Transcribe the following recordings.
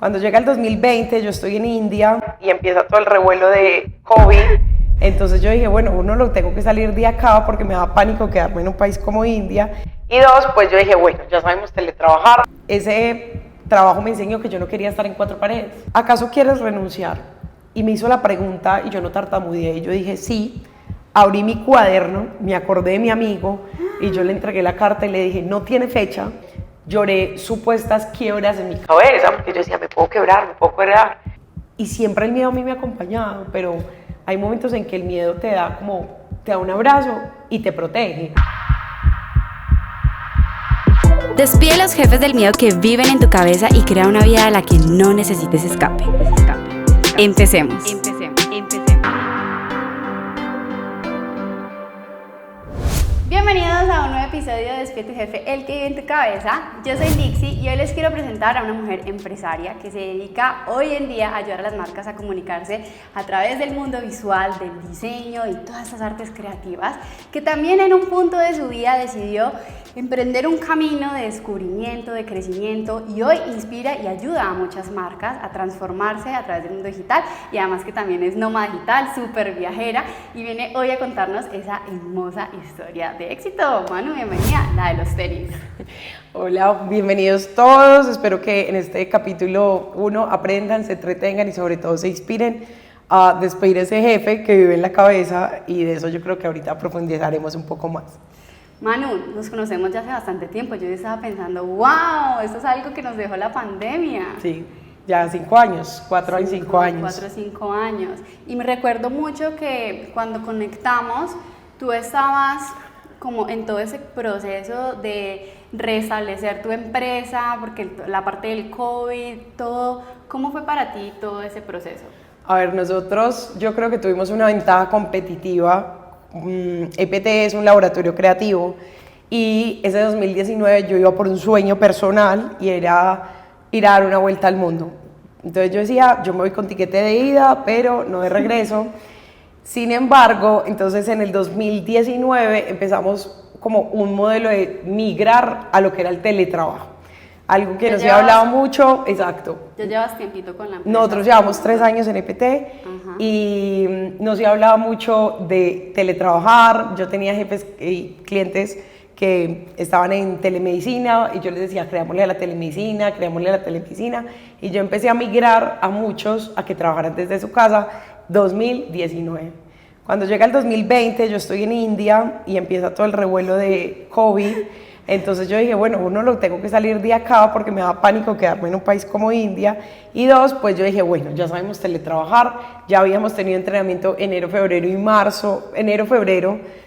Cuando llega el 2020, yo estoy en India y empieza todo el revuelo de COVID. Entonces yo dije, bueno, uno, lo tengo que salir de acá porque me da pánico quedarme en un país como India. Y dos, pues yo dije, bueno, ya sabemos teletrabajar. Ese trabajo me enseñó que yo no quería estar en cuatro paredes. ¿Acaso quieres renunciar? Y me hizo la pregunta y yo no tartamudeé. Y yo dije, sí. Abrí mi cuaderno, me acordé de mi amigo y yo le entregué la carta y le dije, no tiene fecha. Lloré supuestas quiebras en mi cabeza porque yo decía, me puedo quebrar. Y siempre el miedo a mí me ha acompañado, pero hay momentos en que el miedo te da un abrazo y te protege. Despide a los jefes del miedo que viven en tu cabeza y crea una vida de la que no necesites escape. Empecemos. Bienvenidos a un nuevo episodio de Despide tu jefe, el que vive en tu cabeza. Yo soy Dixie y hoy les quiero presentar a una mujer empresaria que se dedica hoy en día a ayudar a las marcas a comunicarse a través del mundo visual, del diseño y todas esas artes creativas, que también en un punto de su vida decidió emprender un camino de descubrimiento, de crecimiento, y hoy inspira y ayuda a muchas marcas a transformarse a través del mundo digital, y además que también es nómada digital, súper viajera, y viene hoy a contarnos esa hermosa historia de éxito. Manu, bienvenida, la de los tenis. Hola, bienvenidos todos. Espero que en este capítulo 1 aprendan, se entretengan y sobre todo se inspiren a despedir a ese jefe que vive en la cabeza, y de eso yo creo que ahorita profundizaremos un poco más. Manu, nos conocemos ya hace bastante tiempo. Yo estaba pensando, wow, esto es algo que nos dejó la pandemia. Sí, ya 5 años, 4 años, 5 años. 4 o 5 años. Y me recuerdo mucho que cuando conectamos, tú estabas como en todo ese proceso de restablecer tu empresa, porque la parte del COVID, todo. ¿Cómo fue para ti todo ese proceso? A ver, nosotros yo creo que tuvimos una ventaja competitiva. EPT es un laboratorio creativo y ese 2019 yo iba por un sueño personal y era ir a dar una vuelta al mundo. Entonces yo decía, yo me voy con tiquete de ida, pero no de regreso. Sin embargo, entonces en el 2019 empezamos como un modelo de migrar a lo que era el teletrabajo. Algo que no se ha hablado mucho, exacto. ¿Ya llevas tiempito con la empresa? Nosotros llevamos 3 años en EPT. Ajá. Y no se hablaba mucho de teletrabajar. Yo tenía jefes y clientes que estaban en telemedicina y yo les decía, creámosle a la telemedicina. Y yo empecé a migrar a muchos a que trabajaran desde su casa 2019. Cuando llega el 2020, yo estoy en India y empieza todo el revuelo de COVID. Entonces yo dije, bueno, uno, lo tengo que salir de acá porque me da pánico quedarme en un país como India. Y dos, pues yo dije, bueno, ya sabemos teletrabajar, ya habíamos tenido entrenamiento enero, febrero,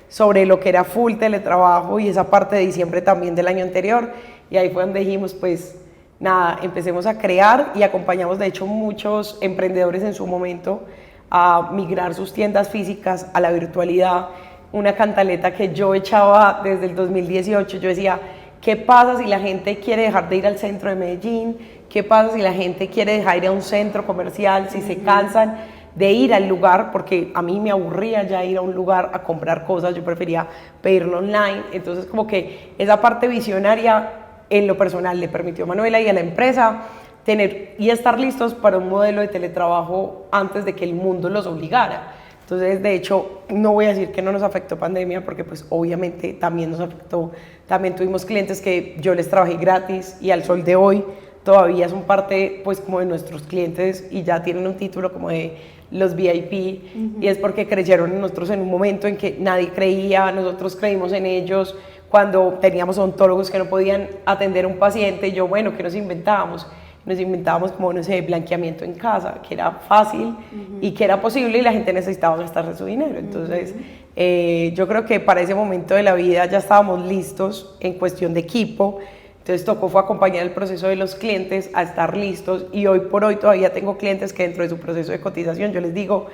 sobre lo que era full teletrabajo y esa parte de diciembre también del año anterior. Y ahí fue donde dijimos, pues nada, empecemos a crear y acompañamos de hecho muchos emprendedores en su momento a migrar sus tiendas físicas a la virtualidad. Una cantaleta que yo echaba desde el 2018, yo decía, ¿qué pasa si la gente quiere dejar de ir al centro de Medellín? ¿Qué pasa si la gente quiere dejar de ir a un centro comercial? Si se cansan de ir al lugar, porque a mí me aburría ya ir a un lugar a comprar cosas, yo prefería pedirlo online. Entonces como que esa parte visionaria en lo personal le permitió a Manuela y a la empresa tener y estar listos para un modelo de teletrabajo antes de que el mundo los obligara. Entonces, de hecho, no voy a decir que no nos afectó pandemia, porque pues obviamente también nos afectó. También tuvimos clientes que yo les trabajé gratis y al sol de hoy todavía son parte pues como de nuestros clientes y ya tienen un título como de los VIP. Y es porque creyeron en nosotros en un momento en que nadie creía, nosotros creímos en ellos cuando teníamos odontólogos que no podían atender a un paciente. Y yo, bueno, ¿qué nos inventábamos? Nos inventábamos como, no sé, blanqueamiento en casa, que era fácil y que era posible y la gente necesitaba gastarse su dinero. Entonces, yo creo que para ese momento de la vida ya estábamos listos en cuestión de equipo. Entonces, fue acompañar el proceso de los clientes a estar listos, y hoy por hoy todavía tengo clientes que dentro de su proceso de cotización yo les digo,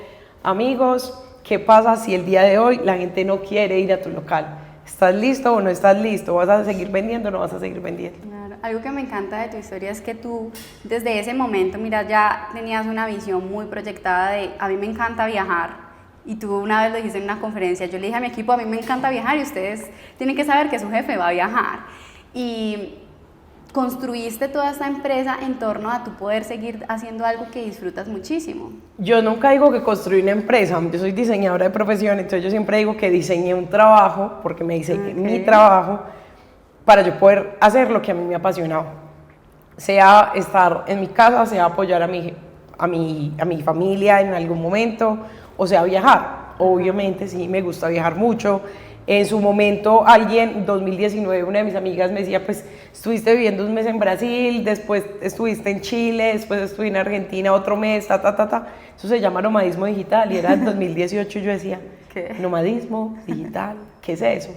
amigos, ¿qué pasa si el día de hoy la gente no quiere ir a tu local? ¿Estás listo o no estás listo? ¿Vas a seguir vendiendo o no vas a seguir vendiendo? Claro. Algo que me encanta de tu historia es que tú, desde ese momento, mira, ya tenías una visión muy proyectada de, a mí me encanta viajar. Y tú una vez lo dijiste en una conferencia, yo le dije a mi equipo, a mí me encanta viajar y ustedes tienen que saber que su jefe va a viajar. Y construiste toda esta empresa en torno a tu poder seguir haciendo algo que disfrutas muchísimo? Yo nunca digo que construí una empresa, yo soy diseñadora de profesión, entonces yo siempre digo que diseñé un trabajo, porque me diseñé mi trabajo para yo poder hacer lo que a mí me apasionaba, sea estar en mi casa, sea apoyar a mi familia en algún momento, o sea viajar. Obviamente sí, me gusta viajar mucho. En su momento en 2019, una de mis amigas me decía, pues estuviste viviendo un mes en Brasil, después estuviste en Chile, después estuve en Argentina otro mes, Eso se llama nomadismo digital y era en 2018 y yo decía, ¿qué? Nomadismo digital, ¿qué es eso?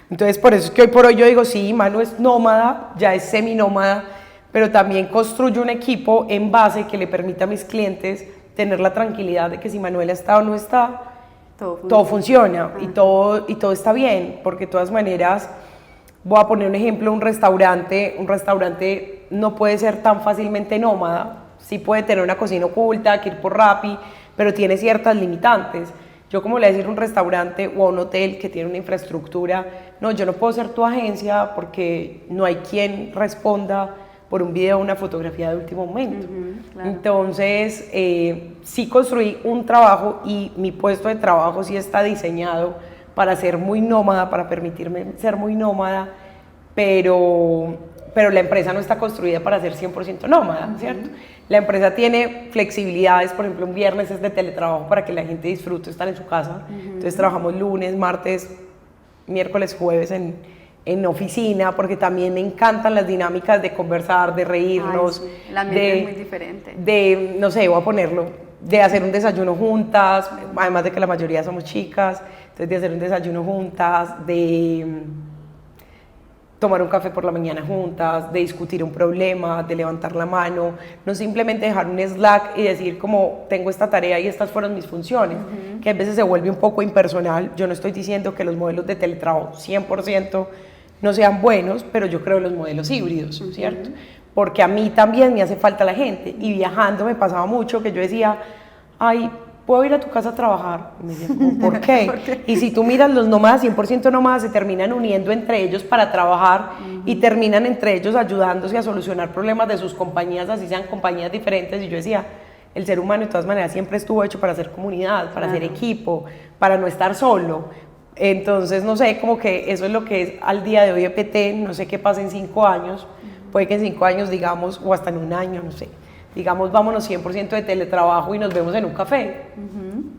Entonces por eso es que hoy por hoy yo digo, sí, Manu es nómada, ya es seminómada, pero también construyo un equipo en base que le permita a mis clientes tener la tranquilidad de que si Manuela está o no está, todo funciona y todo está bien, porque de todas maneras, voy a poner un ejemplo, un restaurante no puede ser tan fácilmente nómada, sí puede tener una cocina oculta, que ir por Rappi, pero tiene ciertas limitantes. Yo como le voy a decir a un restaurante o a un hotel que tiene una infraestructura, no, yo no puedo ser tu agencia porque no hay quien responda por un video o una fotografía de último momento. Claro. Entonces, sí construí un trabajo y mi puesto de trabajo sí está diseñado para ser muy nómada, para permitirme ser muy nómada, pero la empresa no está construida para ser 100% nómada, ¿cierto? La empresa tiene flexibilidades, por ejemplo, un viernes es de teletrabajo para que la gente disfrute estar en su casa, entonces trabajamos lunes, martes, miércoles, jueves en oficina, porque también me encantan las dinámicas de conversar, de reírnos. Ay, sí. El ambiente es muy diferente. De, no sé, voy a ponerlo, de hacer un desayuno juntas, además de que la mayoría somos chicas, entonces de hacer un desayuno juntas, de tomar un café por la mañana juntas, de discutir un problema, de levantar la mano, no simplemente dejar un Slack y decir como tengo esta tarea y estas fueron mis funciones, que a veces se vuelve un poco impersonal. Yo no estoy diciendo que los modelos de teletrabajo 100% no sean buenos, pero yo creo en los modelos híbridos, ¿cierto? Porque a mí también me hace falta la gente, y viajando me pasaba mucho que yo decía, ay, ¿puedo ir a tu casa a trabajar? Y me decían, ¿por qué? ¿Por qué? Y si tú miras, los nómadas, 100% nómadas, se terminan uniendo entre ellos para trabajar y terminan entre ellos ayudándose a solucionar problemas de sus compañías, así sean compañías diferentes. Y yo decía, el ser humano de todas maneras siempre estuvo hecho para hacer comunidad, para hacer equipo, para no estar solo. Entonces, no sé, como que eso es lo que es al día de hoy EPT, no sé qué pasa en 5 años, puede que en 5 años, digamos, o hasta en 1 año, no sé, digamos, vámonos 100% de teletrabajo y nos vemos en un café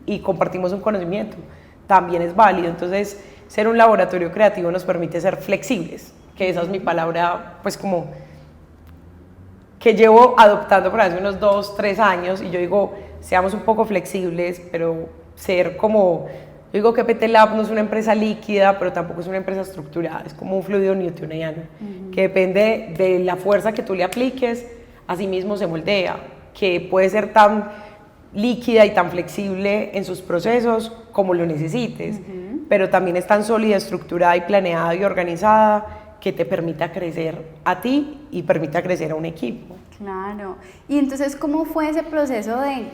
y compartimos un conocimiento, también es válido. Entonces, ser un laboratorio creativo nos permite ser flexibles, que esa es mi palabra, pues como que llevo adoptando por hace unos 2, 3 años, y yo digo, seamos un poco flexibles, pero ser como, yo digo que PT Lab no es una empresa líquida, pero tampoco es una empresa estructurada, es como un fluido newtoniano, que depende de la fuerza que tú le apliques, así mismo se moldea, que puede ser tan líquida y tan flexible en sus procesos como lo necesites, pero también es tan sólida, estructurada y planeada y organizada que te permita crecer a ti y permita crecer a un equipo. Claro. Y entonces, ¿cómo fue ese proceso de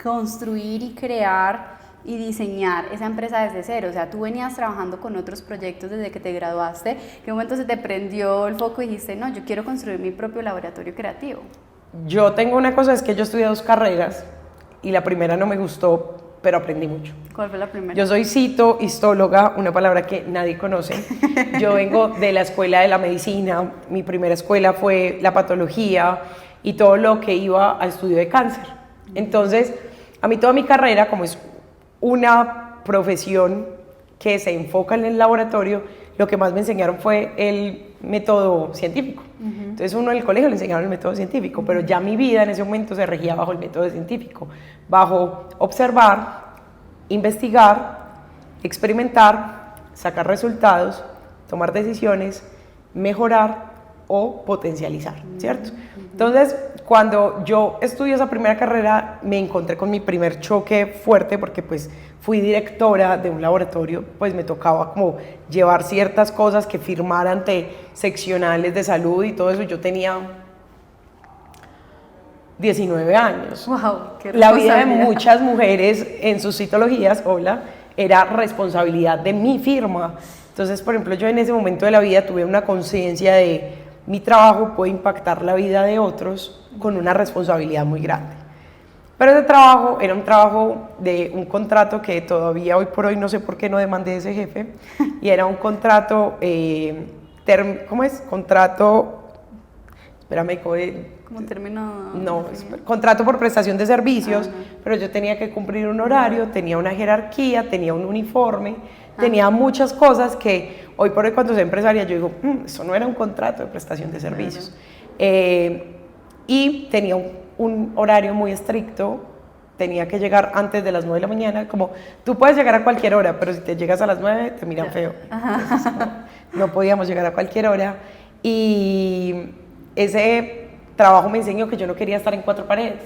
construir y crear y diseñar esa empresa desde cero? O sea, tú venías trabajando con otros proyectos desde que te graduaste. ¿Qué momento se te prendió el foco y dijiste, no, yo quiero construir mi propio laboratorio creativo? Yo tengo una cosa, es que yo estudié 2 carreras y la primera no me gustó, pero aprendí mucho. ¿Cuál fue la primera? Yo soy citohistóloga, una palabra que nadie conoce. Yo vengo de la escuela de la medicina, mi primera escuela fue la patología y todo lo que iba a estudio de cáncer. Entonces, a mí toda mi carrera, como es una profesión que se enfoca en el laboratorio, lo que más me enseñaron fue el método científico. Entonces uno en el colegio le enseñaron el método científico, pero ya mi vida en ese momento se regía bajo el método científico, bajo observar, investigar, experimentar, sacar resultados, tomar decisiones, mejorar o potencializar, ¿cierto? Entonces, cuando yo estudié esa primera carrera, me encontré con mi primer choque fuerte, porque pues fui directora de un laboratorio, pues me tocaba como llevar ciertas cosas que firmar ante seccionales de salud y todo eso. Yo tenía 19 años. Wow, qué la vida de muchas mujeres en sus citologías, era responsabilidad de mi firma. Entonces, por ejemplo, yo en ese momento de la vida tuve una conciencia de mi trabajo puede impactar la vida de otros con una responsabilidad muy grande. Pero ese trabajo era un trabajo de un contrato que todavía hoy por hoy no sé por qué no demandé a ese jefe, y era un contrato, ¿cómo es? Contrato, espérame, Como término... no, contrato por prestación de servicios, pero yo tenía que cumplir un horario, tenía una jerarquía, tenía un uniforme, tenía muchas cosas que hoy por hoy cuando soy empresaria yo digo, eso no era un contrato de prestación de servicios. Y tenía un horario muy estricto, tenía que llegar antes de las 9 de la mañana, como tú puedes llegar a cualquier hora, pero si te llegas a las 9 te miran feo. Entonces, no podíamos llegar a cualquier hora, y ese trabajo me enseñó que yo no quería estar en cuatro paredes,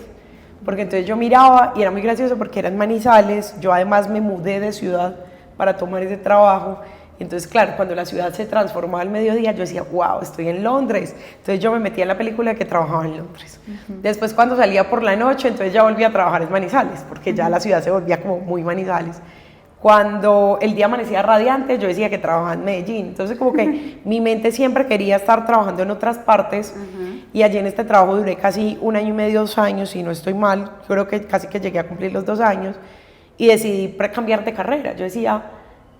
porque entonces yo miraba y era muy gracioso porque era en Manizales, yo además me mudé de ciudad para tomar ese trabajo. Entonces, claro, cuando la ciudad se transformaba al mediodía, yo decía, wow, estoy en Londres. Entonces yo me metía en la película de que trabajaba en Londres. Después, cuando salía por la noche, entonces ya volvía a trabajar en Manizales, porque ya la ciudad se volvía como muy Manizales. Cuando el día amanecía radiante, yo decía que trabajaba en Medellín. Entonces, como que mi mente siempre quería estar trabajando en otras partes. Y allí en este trabajo duré casi 1 año y medio, 2 años, si no estoy mal. Creo que casi que llegué a cumplir los 2 años. Y decidí cambiar de carrera. Yo decía,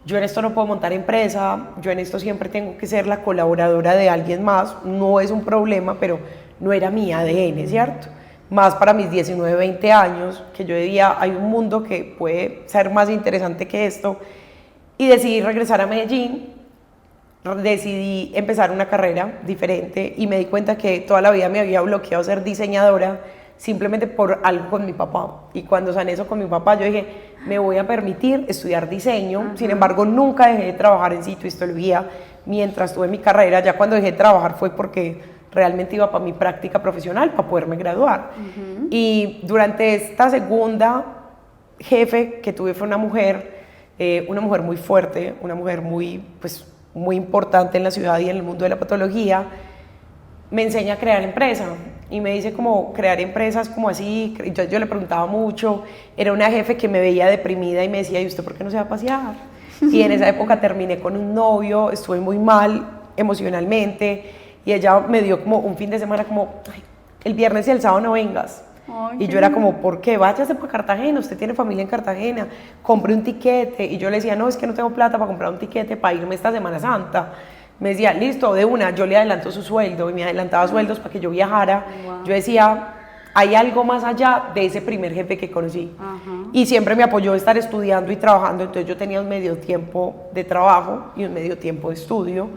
yo en esto no puedo montar empresa, yo en esto siempre tengo que ser la colaboradora de alguien más, no es un problema, pero no era mi ADN, ¿cierto? Más para mis 19, 20 años, que yo decía, hay un mundo que puede ser más interesante que esto, y decidí regresar a Medellín, decidí empezar una carrera diferente, y me di cuenta que toda la vida me había bloqueado ser diseñadora, simplemente por algo con mi papá. Y cuando sané eso con mi papá, yo dije, me voy a permitir estudiar diseño. Sin embargo, nunca dejé de trabajar en sitio histología mientras tuve mi carrera. Ya cuando dejé de trabajar fue porque realmente iba para mi práctica profesional, para poderme graduar. Y durante esta segunda jefe que tuve fue una mujer muy fuerte, una mujer muy importante en la ciudad y en el mundo de la patología. Me enseña a crear empresa y me dice como crear empresas como así. Yo le preguntaba mucho, era una jefe que me veía deprimida y me decía, ¿y usted por qué no se va a pasear? Y en esa época terminé con un novio, estuve muy mal emocionalmente, y ella me dio como un fin de semana como, ay, el viernes y el sábado no vengas. Y yo era como, ¿por qué? Váyase para Cartagena, usted tiene familia en Cartagena, compre un tiquete. Y yo le decía, no, es que no tengo plata para comprar un tiquete para irme esta Semana Santa. Me decía, listo, de una, yo le adelanto su sueldo, y me adelantaba sueldos para que yo viajara. Yo decía, hay algo más allá de ese primer jefe que conocí. Y siempre me apoyó estar estudiando y trabajando, entonces yo tenía un medio tiempo de trabajo y un medio tiempo de estudio.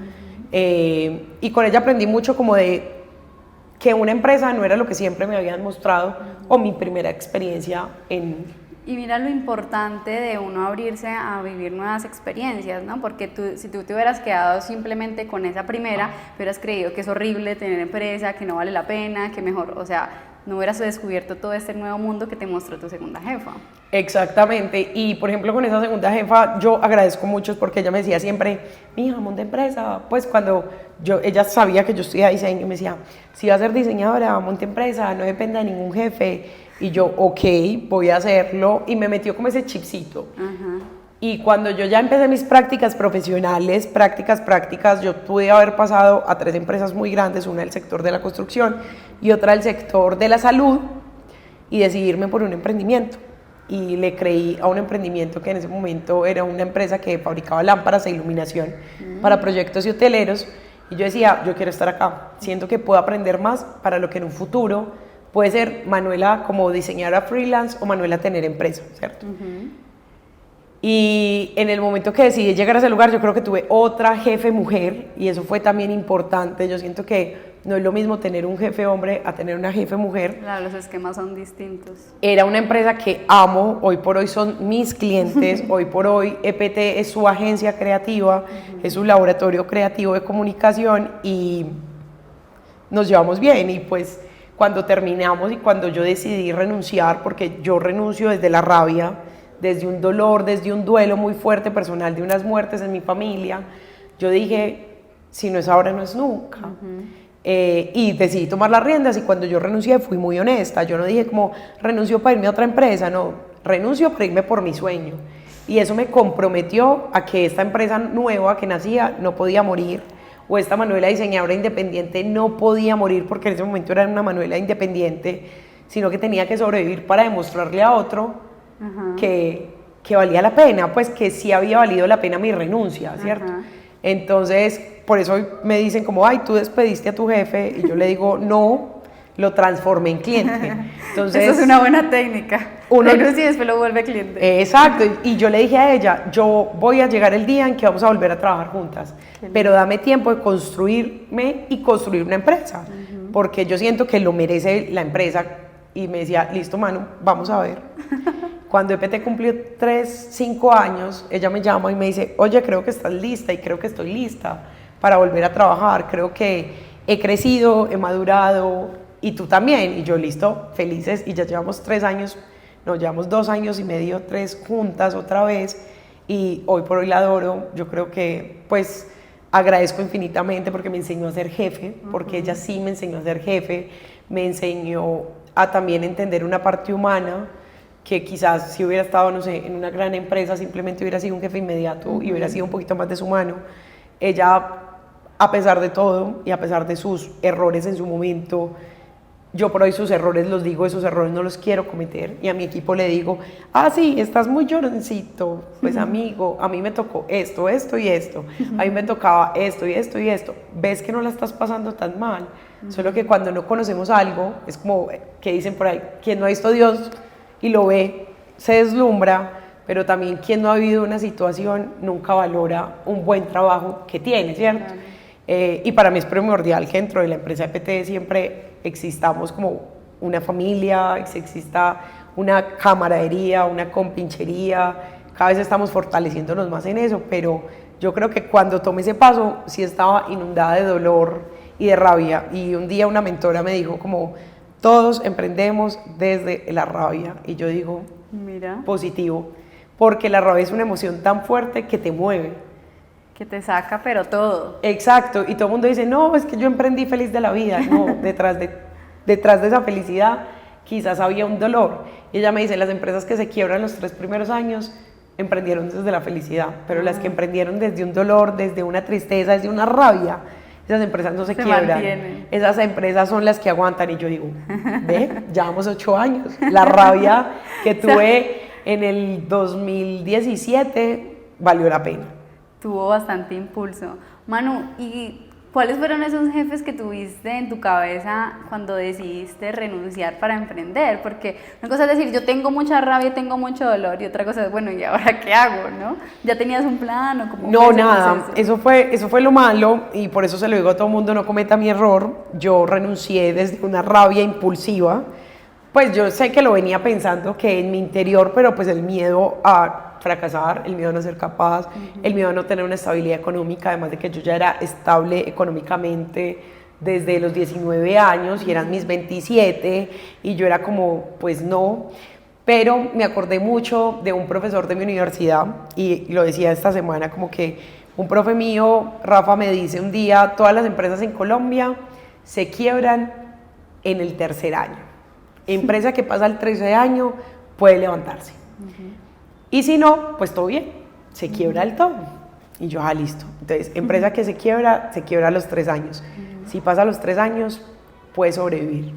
Y con ella aprendí mucho como de que una empresa no era lo que siempre me habían mostrado, o mi primera experiencia en... Y mira lo importante de uno abrirse a vivir nuevas experiencias, ¿no? Porque si tú te hubieras quedado simplemente con esa primera, hubieras creído que es horrible tener empresa, que no vale la pena, que mejor, o sea, no hubieras descubierto todo este nuevo mundo que te mostró tu segunda jefa. Exactamente, y por ejemplo con esa segunda jefa yo agradezco mucho porque ella me decía siempre, mija, monta empresa. Pues cuando ella sabía que yo estudiaba diseño, me decía, si vas a ser diseñadora, monta empresa, no dependa de ningún jefe. Y yo, ok, voy a hacerlo, y me metió como ese chipcito. Y cuando yo ya empecé mis prácticas profesionales, prácticas, yo pude haber pasado a 3 empresas muy grandes, una del sector de la construcción y otra del sector de la salud, y decidirme por un emprendimiento. Y le creí a un emprendimiento que en ese momento era una empresa que fabricaba lámparas e iluminación para proyectos y hoteleros, y yo decía, yo quiero estar acá, siento que puedo aprender más para lo que en un futuro puede ser Manuela como diseñadora freelance o Manuela tener empresa, ¿cierto? Y en el momento que decidí llegar a ese lugar, yo creo que tuve otra jefe mujer, y eso fue también importante. Yo siento que no es lo mismo tener un jefe hombre a tener una jefe mujer. Claro, los esquemas son distintos. Era una empresa que amo, hoy por hoy son mis clientes, hoy por hoy EPT es su agencia creativa, es su laboratorio creativo de comunicación, y nos llevamos bien. Y pues cuando terminamos y cuando yo decidí renunciar, porque yo renuncio desde la rabia, desde un dolor, desde un duelo muy fuerte personal de unas muertes en mi familia, yo dije, si no es ahora, no es nunca. Y decidí tomar las riendas, y cuando yo renuncié fui muy honesta. Yo no dije como, renuncio para irme a otra empresa, no, renuncio para irme por mi sueño. Y eso me comprometió a que esta empresa nueva que nacía no podía morir, o esta Manuela diseñadora independiente no podía morir porque en ese momento era una Manuela independiente, sino que tenía que sobrevivir para demostrarle a otro que valía la pena, pues que sí había valido la pena mi renuncia, ¿cierto? Entonces, por eso me dicen como, ay, tú despediste a tu jefe, y yo le digo, no, lo transformé en cliente. Entonces, eso es una buena técnica. Renuncia y después lo vuelve cliente. Exacto, y yo le dije a ella, yo voy a llegar el día en que vamos a volver a trabajar juntas, pero dame tiempo de construirme y construir una empresa, porque yo siento que lo merece la empresa. Y me decía, listo, Manu, vamos a ver. Cuando EPT cumplió 5 años, ella me llama y me dice, oye, creo que estás lista y creo que estoy lista para volver a trabajar, creo que he crecido, he madurado y tú también. Y yo, listo, felices, y ya llevamos 3 años, no, llevamos 2 años y medio, 3 juntas otra vez, y hoy por hoy la adoro. Yo creo que, pues, agradezco infinitamente porque me enseñó a ser jefe, porque ella sí me enseñó a ser jefe, me enseñó a también entender una parte humana, que quizás si hubiera estado, no sé, en una gran empresa simplemente hubiera sido un jefe inmediato y hubiera sido un poquito más deshumano. Ella, a pesar de todo y a pesar de sus errores en su momento, yo por hoy sus errores los digo, esos errores no los quiero cometer, y a mi equipo le digo, ah, sí, estás muy lloroncito, pues amigo, a mí me tocó esto, esto y esto, a mí me tocaba esto y esto y esto, ves que no la estás pasando tan mal, solo que cuando no conocemos algo, es como que dicen por ahí, quien no ha visto a Dios y lo ve, se deslumbra, pero también quien no ha vivido una situación nunca valora un buen trabajo que tiene, ¿cierto? Y para mí es primordial que dentro de la empresa EPT siempre existamos como una familia, exista una camaradería, una compinchería. Cada vez estamos fortaleciéndonos más en eso, pero yo creo que cuando tomé ese paso sí estaba inundada de dolor y de rabia, y un día una mentora me dijo como, todos emprendemos desde la rabia, y yo digo, mira, positivo, porque la rabia es una emoción tan fuerte que te mueve, que te saca, pero todo. Exacto, y todo el mundo dice, no, es que yo emprendí feliz de la vida. No, detrás de esa felicidad quizás había un dolor. Y ella me dice, las empresas que se quiebran los 3 primeros años emprendieron desde la felicidad, pero las que emprendieron desde un dolor, desde una tristeza, desde una rabia, esas empresas no se quiebran. Mantienen. Esas empresas son las que aguantan. Y yo digo, ve, llevamos 8 años. La rabia que tuve en el 2017 valió la pena. Tuvo bastante impulso. Manu, ¿y cuáles fueron esos jefes que tuviste en tu cabeza cuando decidiste renunciar para emprender? Porque una cosa es decir, yo tengo mucha rabia y tengo mucho dolor, y otra cosa es, bueno, ¿y ahora qué hago, no? ¿Ya tenías un plan o cómo? No, nada, eso fue lo malo, y por eso se lo digo a todo el mundo, no cometa mi error. Yo renuncié desde una rabia impulsiva. Pues yo sé que lo venía pensando que en mi interior, pero pues el miedo a fracasar, el miedo a no ser capaz, el miedo a no tener una estabilidad económica, además de que yo ya era estable económicamente desde los 19 años y eran mis 27, y yo era como, pues no. Pero me acordé mucho de un profesor de mi universidad, y lo decía esta semana, como que un profe mío, Rafa, me dice un día, todas las empresas en Colombia se quiebran en el 3er año. Empresa que pasa el 13 año puede levantarse. Y si no, pues todo bien, se quiebra el todo. Y yo, listo. Entonces, empresa que se quiebra a los 3 años. Si pasa los 3 años, puede sobrevivir.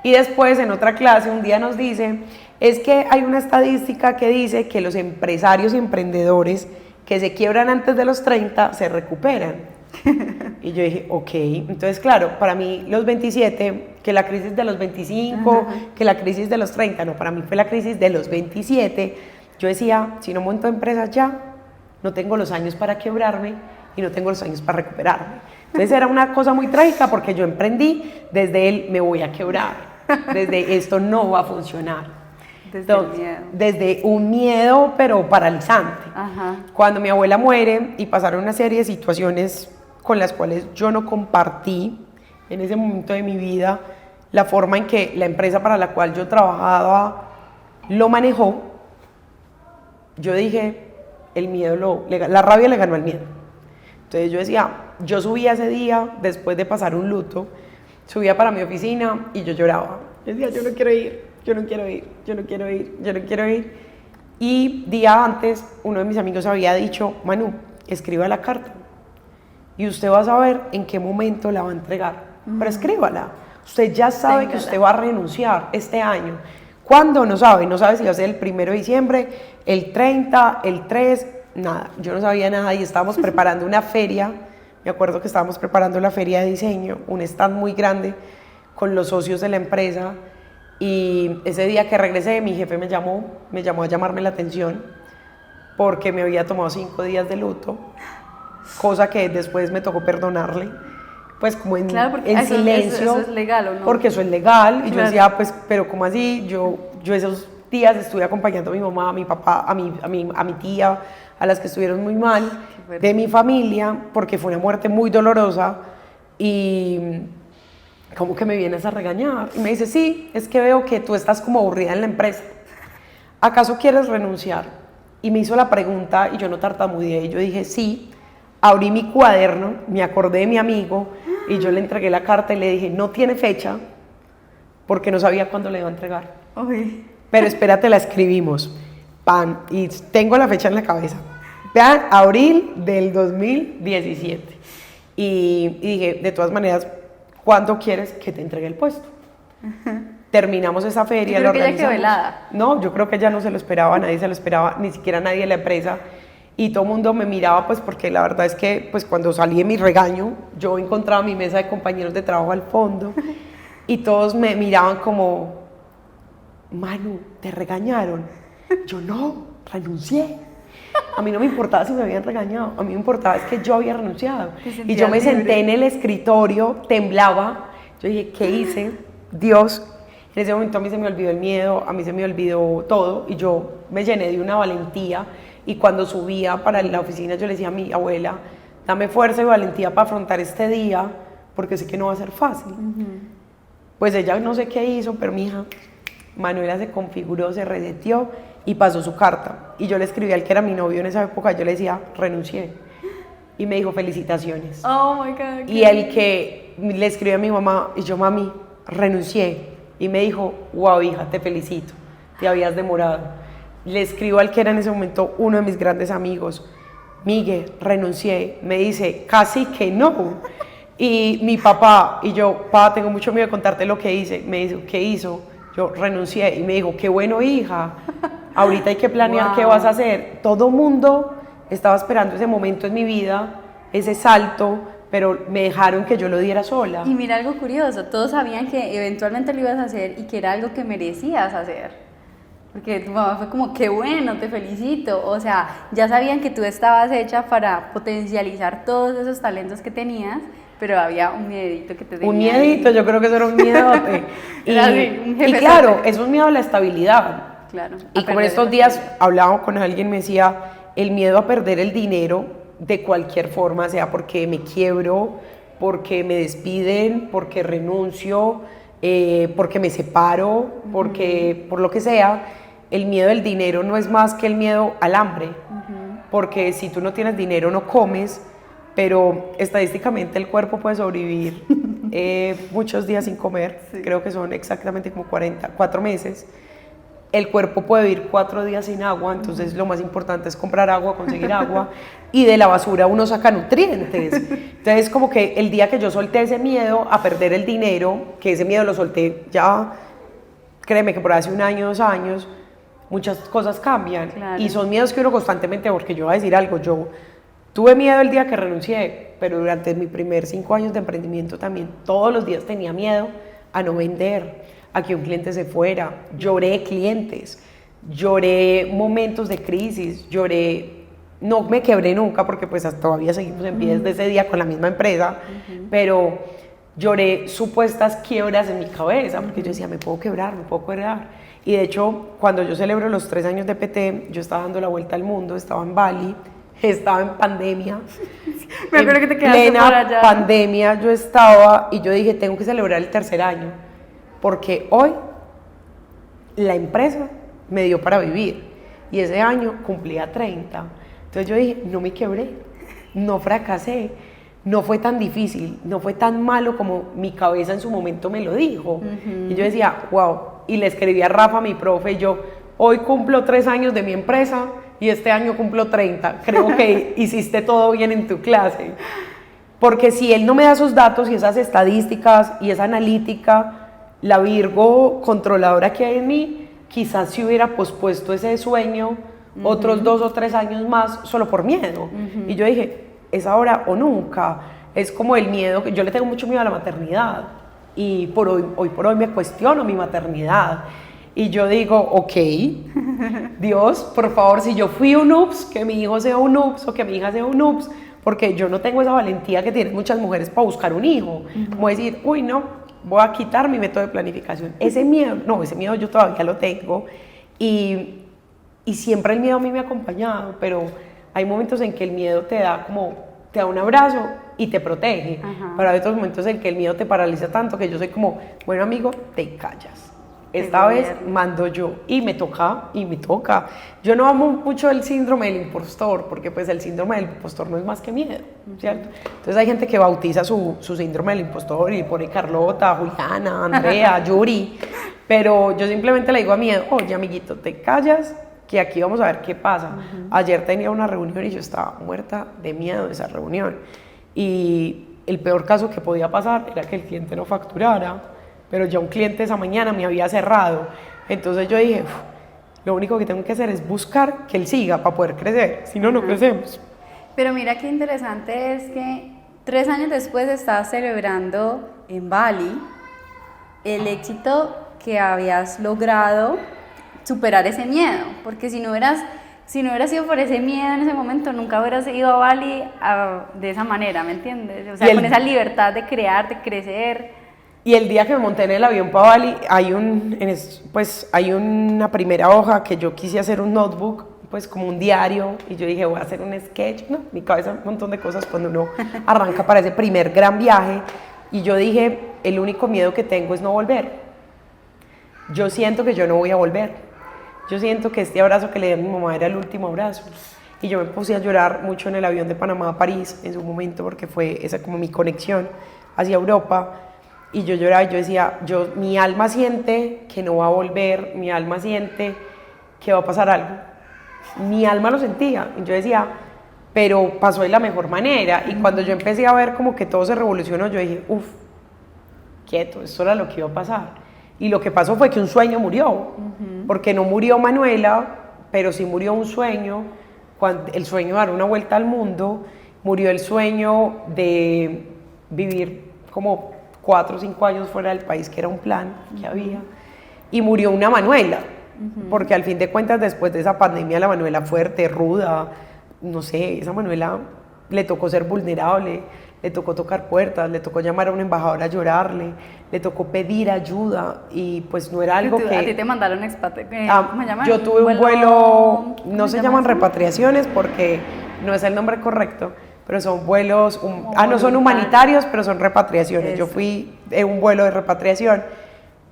Y después, en otra clase, un día nos dice, es que hay una estadística que dice que los empresarios y emprendedores que se quiebran antes de los 30 se recuperan. Y yo dije, ok, entonces claro, para mí los 27, que la crisis de los 25, que la crisis de los 30, no, para mí fue la crisis de los 27. Yo decía, si no monto empresas ya, no tengo los años para quebrarme y no tengo los años para recuperarme. Entonces era una cosa muy trágica, porque yo emprendí desde el me voy a quebrar, desde esto no va a funcionar. Desde un miedo, pero paralizante. Cuando mi abuela muere y pasaron una serie de situaciones con las cuales yo no compartí en ese momento de mi vida la forma en que la empresa para la cual yo trabajaba lo manejó, yo dije, la rabia le ganó al miedo. Entonces yo decía, yo subía ese día, después de pasar un luto, subía para mi oficina y yo lloraba. Yo decía, yo no quiero ir, yo no quiero ir, yo no quiero ir, yo no quiero ir. Y día antes, uno de mis amigos había dicho, Manu, escriba la carta. y usted va a saber en qué momento la va a entregar. Pero escríbala. Usted ya sabe que usted va a renunciar este año. ¿Cuándo? No sabe. No sabe si va a ser el 1 de diciembre, el 30, el 3, nada. Yo no sabía nada y estábamos preparando una feria. Me acuerdo que estábamos preparando la feria de diseño, un stand muy grande con los socios de la empresa. Y ese día que regresé, mi jefe me llamó a llamarme la atención porque me había tomado 5 días de luto, cosa que después me tocó perdonarle, pues como en silencio. Eso es legal, ¿o no? Porque eso es legal, y Claro. yo decía, pues, pero ¿cómo así? Yo esos días estuve acompañando a mi mamá, a mi papá, a mi tía, a las que estuvieron muy mal, fuerte. de mi familia, porque fue una muerte muy dolorosa, y como que me vienes a regañar, y me dice, sí, es que veo que tú estás como aburrida en la empresa, ¿acaso quieres renunciar? Y me hizo la pregunta, y yo no tartamudeé, y yo dije, sí. Abrí mi cuaderno, me acordé de mi amigo, y yo le entregué la carta y le dije, no tiene fecha, porque no sabía cuándo le iba a entregar. Uy. Pero espérate, la escribimos, pan, y tengo la fecha en la cabeza. Vean, abril del 2017. Y dije, de todas maneras, ¿cuándo quieres que te entregue el puesto? Terminamos esa feria, Yo creo la que ella quedó organizamos. helada. No, yo creo que ella no se lo esperaba, nadie se lo esperaba, ni siquiera nadie en la empresa. Y todo el mundo me miraba, pues porque la verdad es que pues cuando salí de mi regaño, yo encontraba mi mesa de compañeros de trabajo al fondo y todos me miraban como, Manu, ¿te regañaron? Yo no, renuncié. A mí no me importaba si me habían regañado, a mí me importaba es que yo había renunciado. Te Y sentías yo me senté libre. en el escritorio, temblaba, yo dije, ¿qué hice? Dios, en ese momento a mí se me olvidó el miedo, a mí se me olvidó todo y yo me llené de una valentía. Y cuando subía para la oficina yo le decía a mi abuela, dame fuerza y valentía para afrontar este día, porque sé que no va a ser fácil. Pues ella no sé qué hizo, pero mi hija, Manuela se configuró, se reseteó y pasó su carta. Y yo le escribí al que era mi novio en esa época, yo le decía, renuncié. Y me dijo, felicitaciones. Oh my God. Y el que le escribió a mi mamá, y yo, mami, renuncié. Y me dijo, wow, hija, te felicito, te habías demorado. Le escribo al que era en ese momento uno de mis grandes amigos, Miguel, renuncié. Me dice, casi que no. Y mi papá, y yo, papá, tengo mucho miedo de contarte lo que hice. Me dijo, ¿qué hizo? Yo renuncié. Y me dijo, qué bueno, hija, ahorita hay que planear Wow. qué vas a hacer. Todo mundo estaba esperando ese momento en mi vida, ese salto, pero me dejaron que yo lo diera sola. Y mira algo curioso, todos sabían que eventualmente lo ibas a hacer y que era algo que merecías hacer. Porque tu mamá fue como, qué bueno, te felicito. O sea, ya sabían que tú estabas hecha para potencializar todos esos talentos que tenías, pero había un miedito que te tenía. Un miedito, yo creo que eso era un miedote. Era así, un y jefe claro, fuerte. es un miedo a la estabilidad. Claro. Y como en estos días hablaba con alguien, me decía, el miedo a perder el dinero de cualquier forma, sea porque me quiebro, porque me despiden, porque renuncio, porque me separo, porque por lo que sea, el miedo del dinero no es más que el miedo al hambre, porque si tú no tienes dinero no comes, pero estadísticamente el cuerpo puede sobrevivir muchos días sin comer, Sí. creo que son exactamente como 4 meses. El cuerpo puede vivir 4 días sin agua, entonces lo más importante es comprar agua, conseguir agua, y de la basura uno saca nutrientes. Entonces como que el día que yo solté ese miedo a perder el dinero, que ese miedo lo solté ya, créeme que por hace 1 año, 2 años, muchas cosas cambian. Claro. Y son miedos que uno constantemente, porque yo voy a decir algo, yo tuve miedo el día que renuncié, pero durante mis primeros 5 años de emprendimiento también, todos los días tenía miedo a no vender, a que un cliente se fuera, lloré clientes, lloré momentos de crisis, lloré, no me quebré nunca porque pues todavía seguimos en pie desde ese día con la misma empresa, pero lloré supuestas quiebras en mi cabeza porque yo decía, me puedo quebrar. Y de hecho, cuando yo celebro los 3 años de PT, yo estaba dando la vuelta al mundo, estaba en Bali, estaba en pandemia. Me acuerdo que te quedaste plena por allá. pandemia yo estaba y yo dije, tengo que celebrar el 3er año, porque hoy la empresa me dio para vivir y ese año cumplía 30. Entonces yo dije, no me quebré, no fracasé, no fue tan difícil, no fue tan malo como mi cabeza en su momento me lo dijo. Y yo decía, wow, y le escribí a Rafa, mi profe, y yo, hoy cumplo 3 años de mi empresa y este año cumplo 30, creo que hiciste todo bien en tu clase. Porque si él no me da esos datos y esas estadísticas y esa analítica, la Virgo controladora que hay en mí, quizás si hubiera pospuesto ese sueño otros 2 o 3 años más solo por miedo. Y yo dije, es ahora o nunca. Es como el miedo, yo le tengo mucho miedo a la maternidad y hoy por hoy me cuestiono mi maternidad. Y yo digo, ok, Dios, por favor, si yo fui un ups, que mi hijo sea un ups o que mi hija sea un ups, porque yo no tengo esa valentía que tienen muchas mujeres para buscar un hijo. Como decir, uy, no, voy a quitar mi método de planificación. Ese miedo yo todavía lo tengo y siempre el miedo a mí me ha acompañado, pero hay momentos en que el miedo te da un abrazo y te protege. Pero hay otros momentos en que el miedo te paraliza tanto que yo soy como, bueno amigo, te callas. Esta vez mando yo y me toca. Yo no amo mucho el síndrome del impostor, porque pues el síndrome del impostor no es más que miedo, ¿cierto? Entonces hay gente que bautiza su síndrome del impostor y pone Carlota, Juliana, Andrea, Yuri, pero yo simplemente le digo a miedo, oye amiguito, te callas, que aquí vamos a ver qué pasa. Ayer tenía una reunión y yo estaba muerta de miedo de esa reunión y el peor caso que podía pasar era que el cliente no facturara, pero ya un cliente esa mañana me había cerrado. Entonces yo dije, lo único que tengo que hacer es buscar que él siga para poder crecer, si no, no crecemos. Pero mira qué interesante es que 3 años después estás celebrando en Bali el éxito que habías logrado superar ese miedo, porque si no hubieras sido por ese miedo en ese momento, nunca hubieras ido a Bali de esa manera, ¿me entiendes? O sea, con esa libertad de crear, de crecer. Y el día que me monté en el avión para Bali, hay una primera hoja que yo quise hacer un notebook, pues como un diario, y yo dije, voy a hacer un sketch, ¿no? Mi cabeza un montón de cosas cuando uno arranca para ese primer gran viaje, y yo dije, el único miedo que tengo es no volver. Yo siento que yo no voy a volver. Yo siento que este abrazo que le di a mi mamá era el último abrazo. Y yo me puse a llorar mucho en el avión de Panamá a París en su momento, porque fue esa como mi conexión hacia Europa. Y yo lloraba y yo decía, mi alma siente que no va a volver, mi alma siente que va a pasar algo. Mi alma lo sentía. Y yo decía, pero pasó de la mejor manera. Y cuando yo empecé a ver como que todo se revolucionó, yo dije, uff, quieto, eso era lo que iba a pasar. Y lo que pasó fue que un sueño murió. Porque no murió Manuela, pero sí murió un sueño. El sueño de dar una vuelta al mundo, murió el sueño de vivir como 4 o 5 años fuera del país, que era un plan que había, y murió una Manuela, porque al fin de cuentas después de esa pandemia la Manuela fuerte, ruda, no sé, esa Manuela le tocó ser vulnerable, le tocó tocar puertas, le tocó llamar a un embajador a llorarle, le tocó pedir ayuda y pues no era algo que... ¿A ti te mandaron ¿cómo se llama? Yo tuve un vuelo, no se llaman repatriaciones porque no es el nombre correcto, pero son vuelos, no son humanitarios, pero son repatriaciones. Eso. Yo fui en un vuelo de repatriación,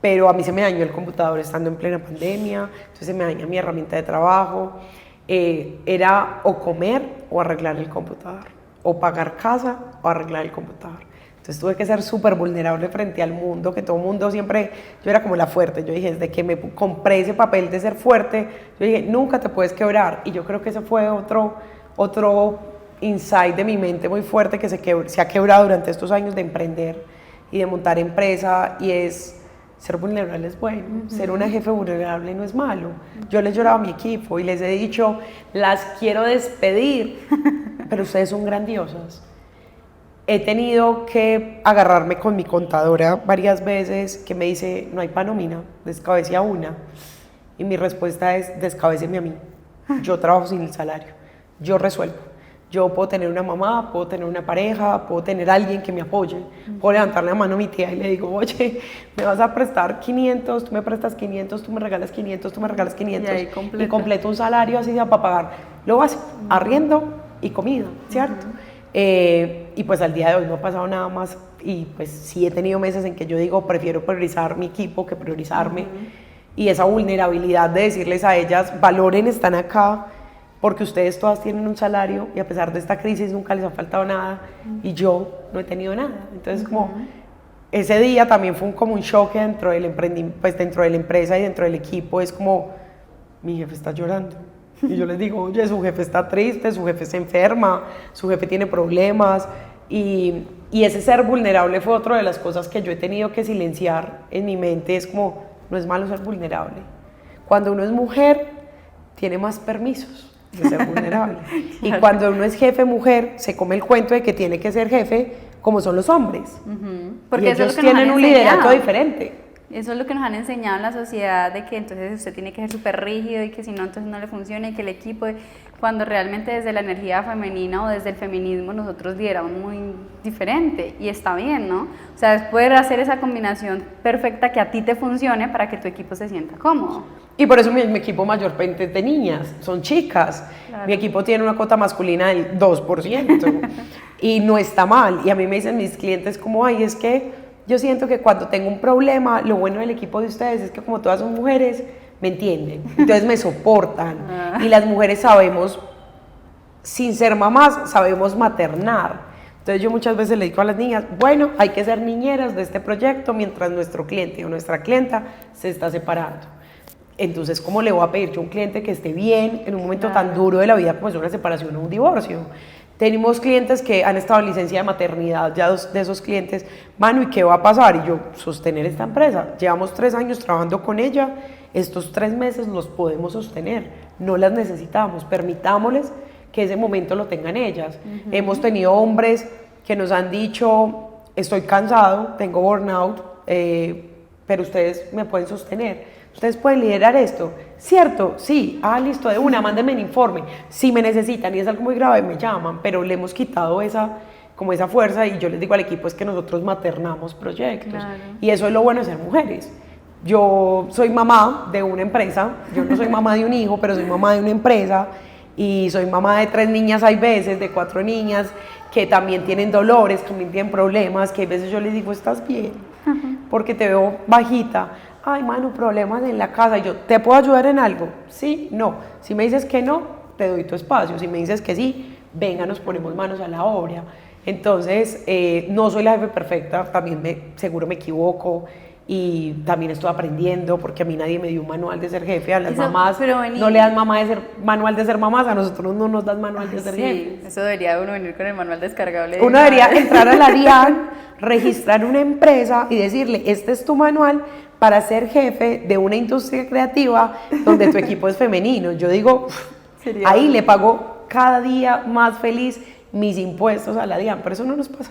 pero a mí se me dañó el computador estando en plena pandemia, entonces se me dañó mi herramienta de trabajo. Era o comer o arreglar el computador, o pagar casa o arreglar el computador. Entonces tuve que ser súper vulnerable frente al mundo, que todo el mundo siempre, yo era como la fuerte, yo dije, desde que me compré ese papel de ser fuerte, yo dije, nunca te puedes quebrar, y yo creo que ese fue otro insight de mi mente muy fuerte que se ha quebrado durante estos años de emprender y de montar empresa, y es ser vulnerable es bueno, ser una jefe vulnerable no es malo. Yo les lloraba a mi equipo y les he dicho, las quiero despedir, pero ustedes son grandiosas. He tenido que agarrarme con mi contadora varias veces que me dice, no hay pa' nómina, descabece a una. Y mi respuesta es, descabéceme a mí. Yo trabajo sin el salario, yo resuelvo. Yo puedo tener una mamá, puedo tener una pareja, puedo tener alguien que me apoye. Puedo levantarle la mano a mi tía y le digo, oye, me vas a prestar 500, tú me prestas 500, tú me regalas 500, tú me regalas 500. Y completo un salario así para pagar lo básico, arriendo y comida, ¿cierto? Y pues al día de hoy no ha pasado nada más. Y pues sí he tenido meses en que yo digo, prefiero priorizar mi equipo que priorizarme. Y esa vulnerabilidad de decirles a ellas, valoren, están acá, porque ustedes todas tienen un salario y a pesar de esta crisis nunca les ha faltado nada y yo no he tenido nada. Entonces como ese día también fue como un shock dentro del pues dentro de la empresa y dentro del equipo, es como mi jefe está llorando y yo les digo, oye, su jefe está triste, su jefe se enferma, su jefe tiene problemas, Y ese ser vulnerable fue otra de las cosas que yo he tenido que silenciar en mi mente. Es como, no es malo ser vulnerable. Cuando uno es mujer, tiene más permisos de ser vulnerable. Y cuando uno es jefe mujer, se come el cuento de que tiene que ser jefe como son los hombres. Porque y eso es ellos lo que nos tienen han un liderato enseñado. diferente. Eso es lo que nos han enseñado en la sociedad, de que entonces usted tiene que ser súper rígido y que si no, entonces no le funciona y que el equipo, cuando realmente desde la energía femenina o desde el feminismo nosotros lideramos muy diferente y está bien, ¿no? O sea, es poder hacer esa combinación perfecta que a ti te funcione para que tu equipo se sienta cómodo. Y por eso mi equipo mayormente es de niñas, son chicas. Claro. Mi equipo tiene una cuota masculina del 2% y no está mal. Y a mí me dicen mis clientes como, ay, es que yo siento que cuando tengo un problema, lo bueno del equipo de ustedes es que como todas son mujeres, me entienden, entonces me soportan. Y las mujeres sabemos, sin ser mamás, sabemos maternar. Entonces yo muchas veces le digo a las niñas, bueno, hay que ser niñeras de este proyecto mientras nuestro cliente o nuestra clienta se está separando. Entonces, ¿cómo le voy a pedir yo a un cliente que esté bien en un momento tan duro de la vida como es una separación o un divorcio? Tenemos clientes que han estado en licencia de maternidad, ya de esos clientes, Manu, ¿y qué va a pasar? Y yo, sostener esta empresa. Llevamos 3 años trabajando con ella, estos 3 meses los podemos sostener, no las necesitamos, permitámosles que ese momento lo tengan ellas. Hemos tenido hombres que nos han dicho, estoy cansado, tengo burnout, pero ustedes me pueden sostener. Ustedes pueden liderar esto, ¿cierto? Sí, listo, de una, mándenme el informe. Si me necesitan y es algo muy grave, me llaman, pero le hemos quitado esa fuerza y yo les digo al equipo es que nosotros maternamos proyectos. Claro. Y eso es lo bueno de ser mujeres. Yo soy mamá de una empresa, yo no soy mamá de un hijo, pero soy mamá de una empresa y soy mamá de 3 niñas, hay veces, de 4 niñas que también tienen dolores, también tienen problemas, que a veces yo les digo, ¿estás bien? Porque te veo bajita. Ay, Manu, problemas en la casa. Y yo, ¿te puedo ayudar en algo? Sí, no. Si me dices que no, te doy tu espacio. Si me dices que sí, venga, nos ponemos manos a la obra. Entonces, no soy la jefe perfecta, también seguro me equivoco y también estoy aprendiendo porque a mí nadie me dio un manual de ser jefe. A las mamás no le dan manual de ser mamás, a nosotros no nos dan manual de ser jefe. Eso debería uno venir con el manual descargable. Uno debería entrar a la DIAN, registrar una empresa y decirle, este es tu manual para ser jefe de una industria creativa donde tu equipo es femenino. Yo digo, ahí le pago cada día más feliz mis impuestos a la DIAN, pero eso no nos pasa.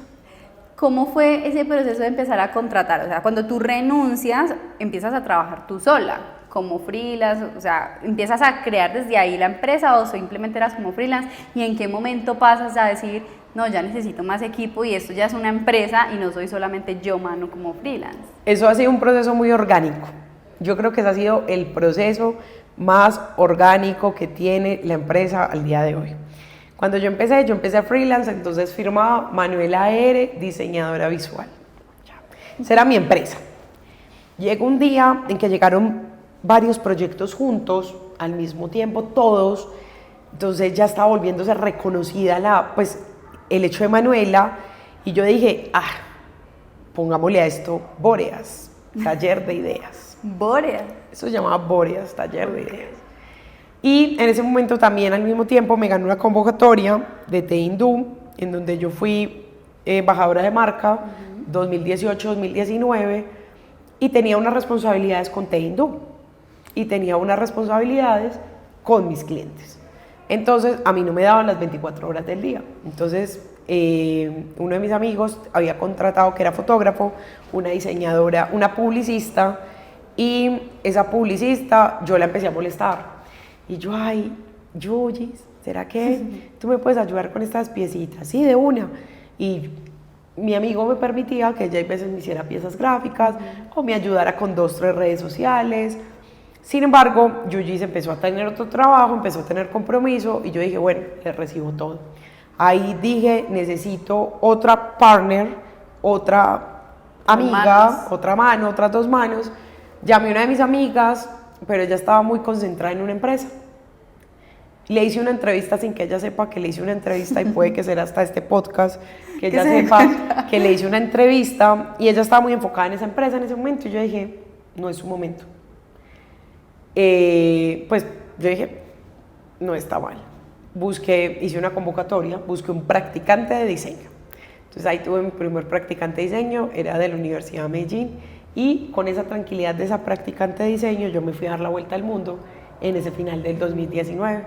¿Cómo fue ese proceso de empezar a contratar? O sea, cuando tú renuncias, empiezas a trabajar tú sola, como freelance, o sea, empiezas a crear desde ahí la empresa o simplemente eras como freelance, ¿y en qué momento pasas a decir, no, ya necesito más equipo y esto ya es una empresa y no soy solamente yo, Manu, como freelance? Eso ha sido un proceso muy orgánico. Yo creo que ese ha sido el proceso más orgánico que tiene la empresa al día de hoy. Cuando yo empecé a freelance, entonces firmaba Manuela R., diseñadora visual. Esa era mi empresa. Llegó un día en que llegaron varios proyectos juntos, al mismo tiempo, todos, entonces ya estaba volviéndose reconocida el hecho de Manuela, y yo dije, pongámosle a esto Bóreas, taller de ideas. ¿Bóreas? Eso se llamaba Bóreas, taller de ideas. Y en ese momento también al mismo tiempo me gané una convocatoria de T-Hindú, en donde yo fui embajadora de marca 2018-2019 y tenía unas responsabilidades con T-Hindú y tenía unas responsabilidades con mis clientes. Entonces a mí no me daban las 24 horas del día. Entonces uno de mis amigos había contratado, que era fotógrafo, una diseñadora, una publicista, y esa publicista yo la empecé a molestar. Y yo, Yuyis, ¿será que tú me puedes ayudar con estas piecitas? Sí, de una. Y mi amigo me permitía que ella a veces me hiciera piezas gráficas o me ayudara con 2 o 3 redes sociales. Sin embargo, Yuyis empezó a tener otro trabajo, empezó a tener compromiso y yo dije, bueno, le recibo todo. Ahí dije, necesito otra partner, otra amiga, otra mano, otras 2 manos. Llamé a una de mis amigas, pero ella estaba muy concentrada en una empresa. Le hice una entrevista sin que ella sepa que le hice una entrevista, y puede que sea hasta este podcast, que ella sepa que le hice una entrevista, y ella estaba muy enfocada en esa empresa en ese momento, y yo dije, no es su momento. Pues yo dije, no está mal. Hice una convocatoria, busqué un practicante de diseño. Entonces ahí tuve mi primer practicante de diseño, era de la Universidad de Medellín, y con esa tranquilidad de esa practicante de diseño yo me fui a dar la vuelta al mundo en ese final del 2019.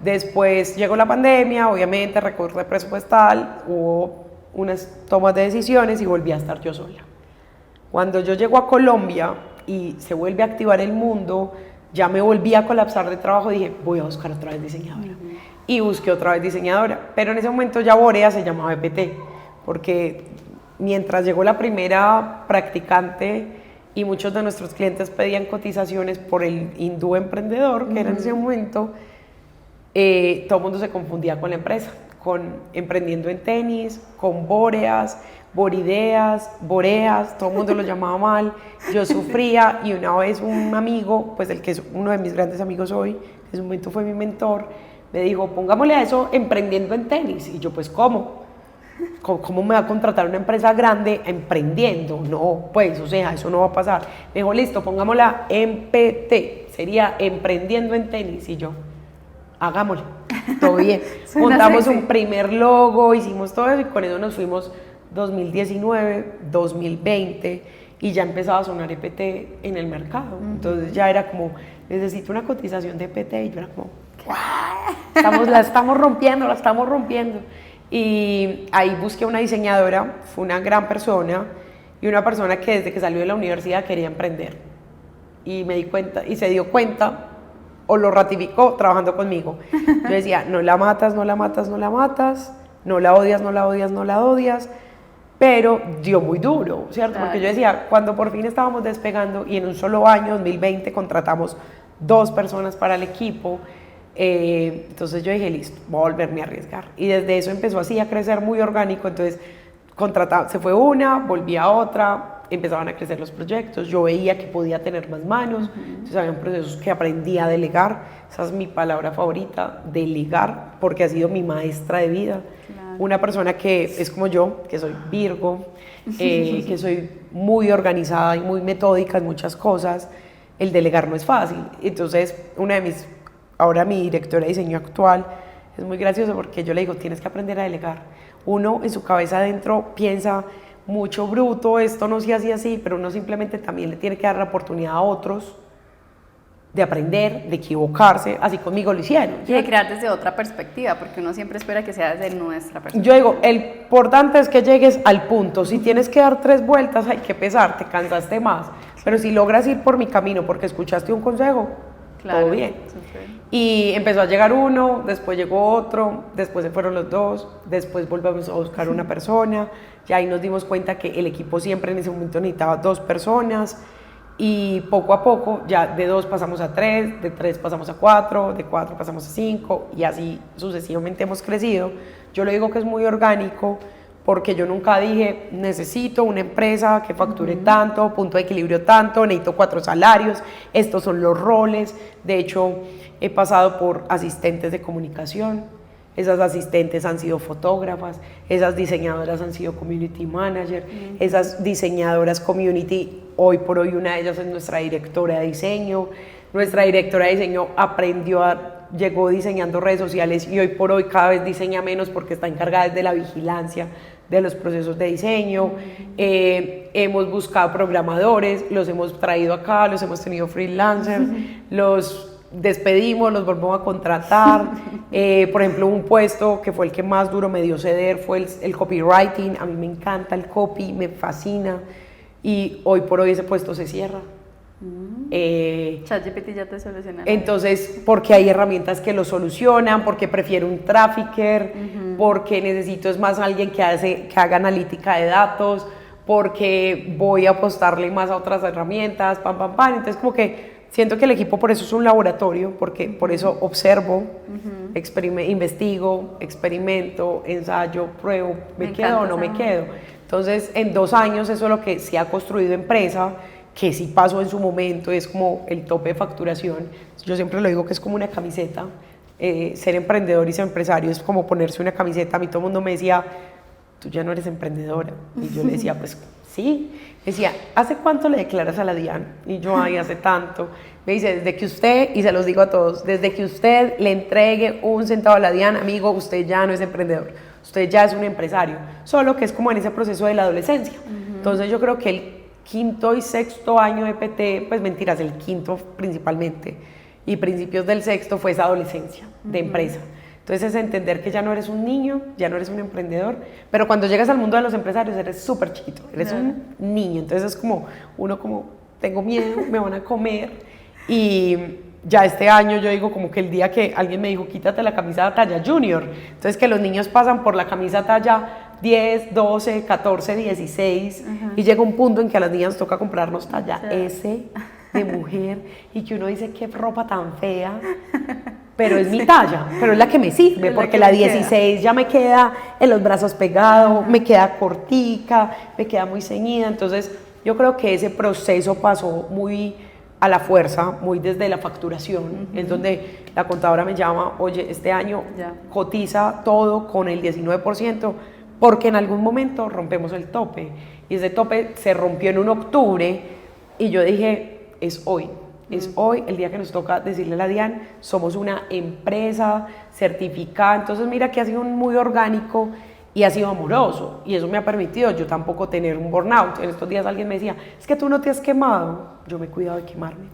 Después llegó la pandemia, obviamente recorte presupuestal, hubo unas tomas de decisiones y volví a estar yo sola. Cuando yo llego a Colombia y se vuelve a activar el mundo, ya me volví a colapsar de trabajo, dije, voy a buscar otra vez diseñadora. Y busqué otra vez diseñadora, pero en ese momento ya Borea se llamaba EPT, porque mientras llegó la primera practicante y muchos de nuestros clientes pedían cotizaciones por el hindú emprendedor, que era en ese momento, todo el mundo se confundía con la empresa, con Emprendiendo en Tenis, con Boreas, Borideas, Boreas, todo el mundo lo llamaba mal, yo sufría y una vez un amigo, pues el que es uno de mis grandes amigos hoy, que en ese momento fue mi mentor, me dijo, pongámosle a eso Emprendiendo en Tenis, y yo pues ¿cómo? ¿Cómo me va a contratar una empresa grande emprendiendo? No, pues, o sea, eso no va a pasar. Me dijo, listo, pongámosla MPT, sería Emprendiendo en Tenis, y yo, hagámoslo, todo bien. Montamos un primer logo, hicimos todo eso y con eso nos fuimos 2019, 2020 y ya empezaba a sonar EPT en el mercado. Entonces ya era como, necesito una cotización de EPT y yo era como, la estamos rompiendo. Y ahí busqué una diseñadora, fue una gran persona y una persona que desde que salió de la universidad quería emprender. Y me di cuenta, y se dio cuenta, o lo ratificó trabajando conmigo. Yo decía, no la matas, no la matas, no la matas, no la odias, no la odias, no la odias, pero dio muy duro, ¿cierto? Porque yo decía, cuando por fin estábamos despegando y en un solo año, 2020, contratamos 2 personas para el equipo, entonces yo dije, listo, voy a volverme a arriesgar. Y desde eso empezó así a crecer muy orgánico, entonces se fue una, volví a otra, empezaban a crecer los proyectos, yo veía que podía tener más manos, entonces había procesos que aprendí a delegar, esa es mi palabra favorita, delegar, porque ha sido mi maestra de vida. Claro. Una persona que es como yo, que soy Virgo, que soy muy organizada y muy metódica en muchas cosas, el delegar no es fácil. Entonces, ahora mi directora de diseño actual, es muy gracioso porque yo le digo, tienes que aprender a delegar. Uno en su cabeza adentro piensa mucho bruto, esto no se hace así, pero uno simplemente también le tiene que dar la oportunidad a otros de aprender, de equivocarse, así conmigo lo hicieron. Y de crear desde otra perspectiva, porque uno siempre espera que sea desde nuestra perspectiva. Yo digo, el importante es que llegues al punto, si tienes que dar 3 vueltas hay que pesar, te cansaste más, pero si logras ir por mi camino porque escuchaste un consejo, claro, todo bien. Super. Y empezó a llegar uno, después llegó otro, después se fueron los 2, después volvemos a buscar una persona, ya ahí nos dimos cuenta que el equipo siempre en ese momento necesitaba 2 personas y poco a poco ya de 2 pasamos a 3, de 3 pasamos a 4, de 4 pasamos a 5 y así sucesivamente hemos crecido. Yo le digo que es muy orgánico porque yo nunca dije necesito una empresa que facture tanto, punto de equilibrio tanto, necesito 4 salarios, estos son los roles. De hecho, he pasado por asistentes de comunicación, esas asistentes han sido fotógrafas, esas diseñadoras han sido community manager, esas diseñadoras community, hoy por hoy una de ellas es nuestra directora de diseño. Nuestra directora de diseño llegó diseñando redes sociales y hoy por hoy cada vez diseña menos porque está encargada de la vigilancia de los procesos de diseño. Hemos buscado programadores, los hemos traído acá, los hemos tenido freelancers, los despedimos, los volvemos a contratar. Por ejemplo, un puesto que fue el que más duro me dio ceder fue el copywriting. A mí me encanta el copy, me fascina y hoy por hoy ese puesto se cierra. ChatGPT ya te soluciona. Entonces, porque hay herramientas que lo solucionan, porque prefiero un trafficker, porque necesito es más alguien que haga analítica de datos, porque voy a apostarle más a otras herramientas, entonces como que siento que el equipo por eso es un laboratorio, porque por eso observo, investigo, experimento, ensayo, pruebo, me quedo o no me quedo. Entonces, en 2 años eso es lo que se ha construido empresa, que sí pasó en su momento, es como el tope de facturación. Yo siempre lo digo que es como una camiseta, ser emprendedor y ser empresario es como ponerse una camiseta. A mí todo el mundo me decía, tú ya no eres emprendedora, y yo le decía, pues sí. Me decía, ¿hace cuánto le declaras a la DIAN? Y yo, ay, hace tanto. Me dice, desde que usted, y se los digo a todos, desde que usted le entregue 1 centavo a la DIAN, amigo, usted ya no es emprendedor. usted ya es un empresario, solo que es como en ese proceso de la adolescencia. Entonces yo creo que el quinto y sexto año de PT, pues mentiras, el quinto principalmente, y principios del sexto fue esa adolescencia de empresa. Entonces es entender que ya no eres un niño, ya no eres un emprendedor, pero cuando llegas al mundo de los empresarios eres súper chiquito, eres un niño, entonces es como, uno como, tengo miedo, me van a comer, y ya este año yo digo como que el día que alguien me dijo, quítate la camisa talla junior, entonces que los niños pasan por la camisa talla 10, 12, 14, 16, y llega un punto en que a las niñas toca comprarnos talla S de mujer, y que uno dice, qué ropa tan fea, pero es mi talla, pero es la que me sirve, porque la 16 ya me queda en los brazos pegado, me queda cortica, me queda muy ceñida, entonces yo creo que ese proceso pasó muy a la fuerza, muy desde la facturación, es donde la contadora me llama, oye, este año cotiza todo con el 19%, porque en algún momento rompemos el tope, y ese tope se rompió en un octubre, y yo dije, es hoy el día que nos toca decirle a la DIAN, somos una empresa certificada, entonces mira que ha sido muy orgánico y ha sido amoroso, y eso me ha permitido yo tampoco tener un burnout. En estos días alguien me decía, es que tú no te has quemado, yo me he cuidado de quemarme,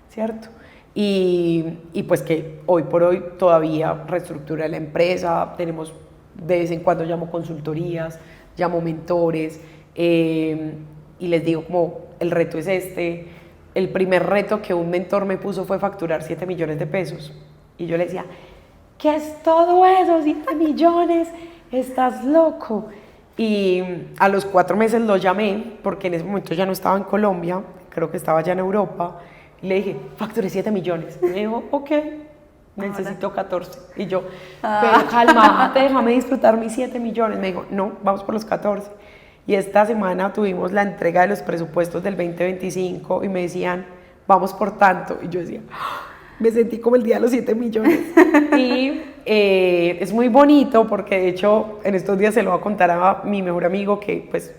¿cierto? Y pues que hoy por hoy todavía reestructura la empresa, tenemos de vez en cuando llamo consultorías, llamo mentores, y les digo como el reto es este. El primer reto que un mentor me puso fue facturar 7 millones de pesos. Y yo le decía, ¿qué es todo eso? 7 millones, estás loco. Y a los 4 meses lo llamé, porque en ese momento ya no estaba en Colombia, creo que estaba ya en Europa. Y le dije, facturé 7 millones. Y me dijo, ok, necesito 14. Y yo, pero cálmate, déjame disfrutar mis 7 millones. Me dijo, no, vamos por los 14. Y esta semana tuvimos la entrega de los presupuestos del 2025 y me decían, vamos por tanto. Y yo decía, me sentí como el día de los 7 millones. Y es muy bonito porque de hecho en estos días se lo voy a contar a mi mejor amigo que pues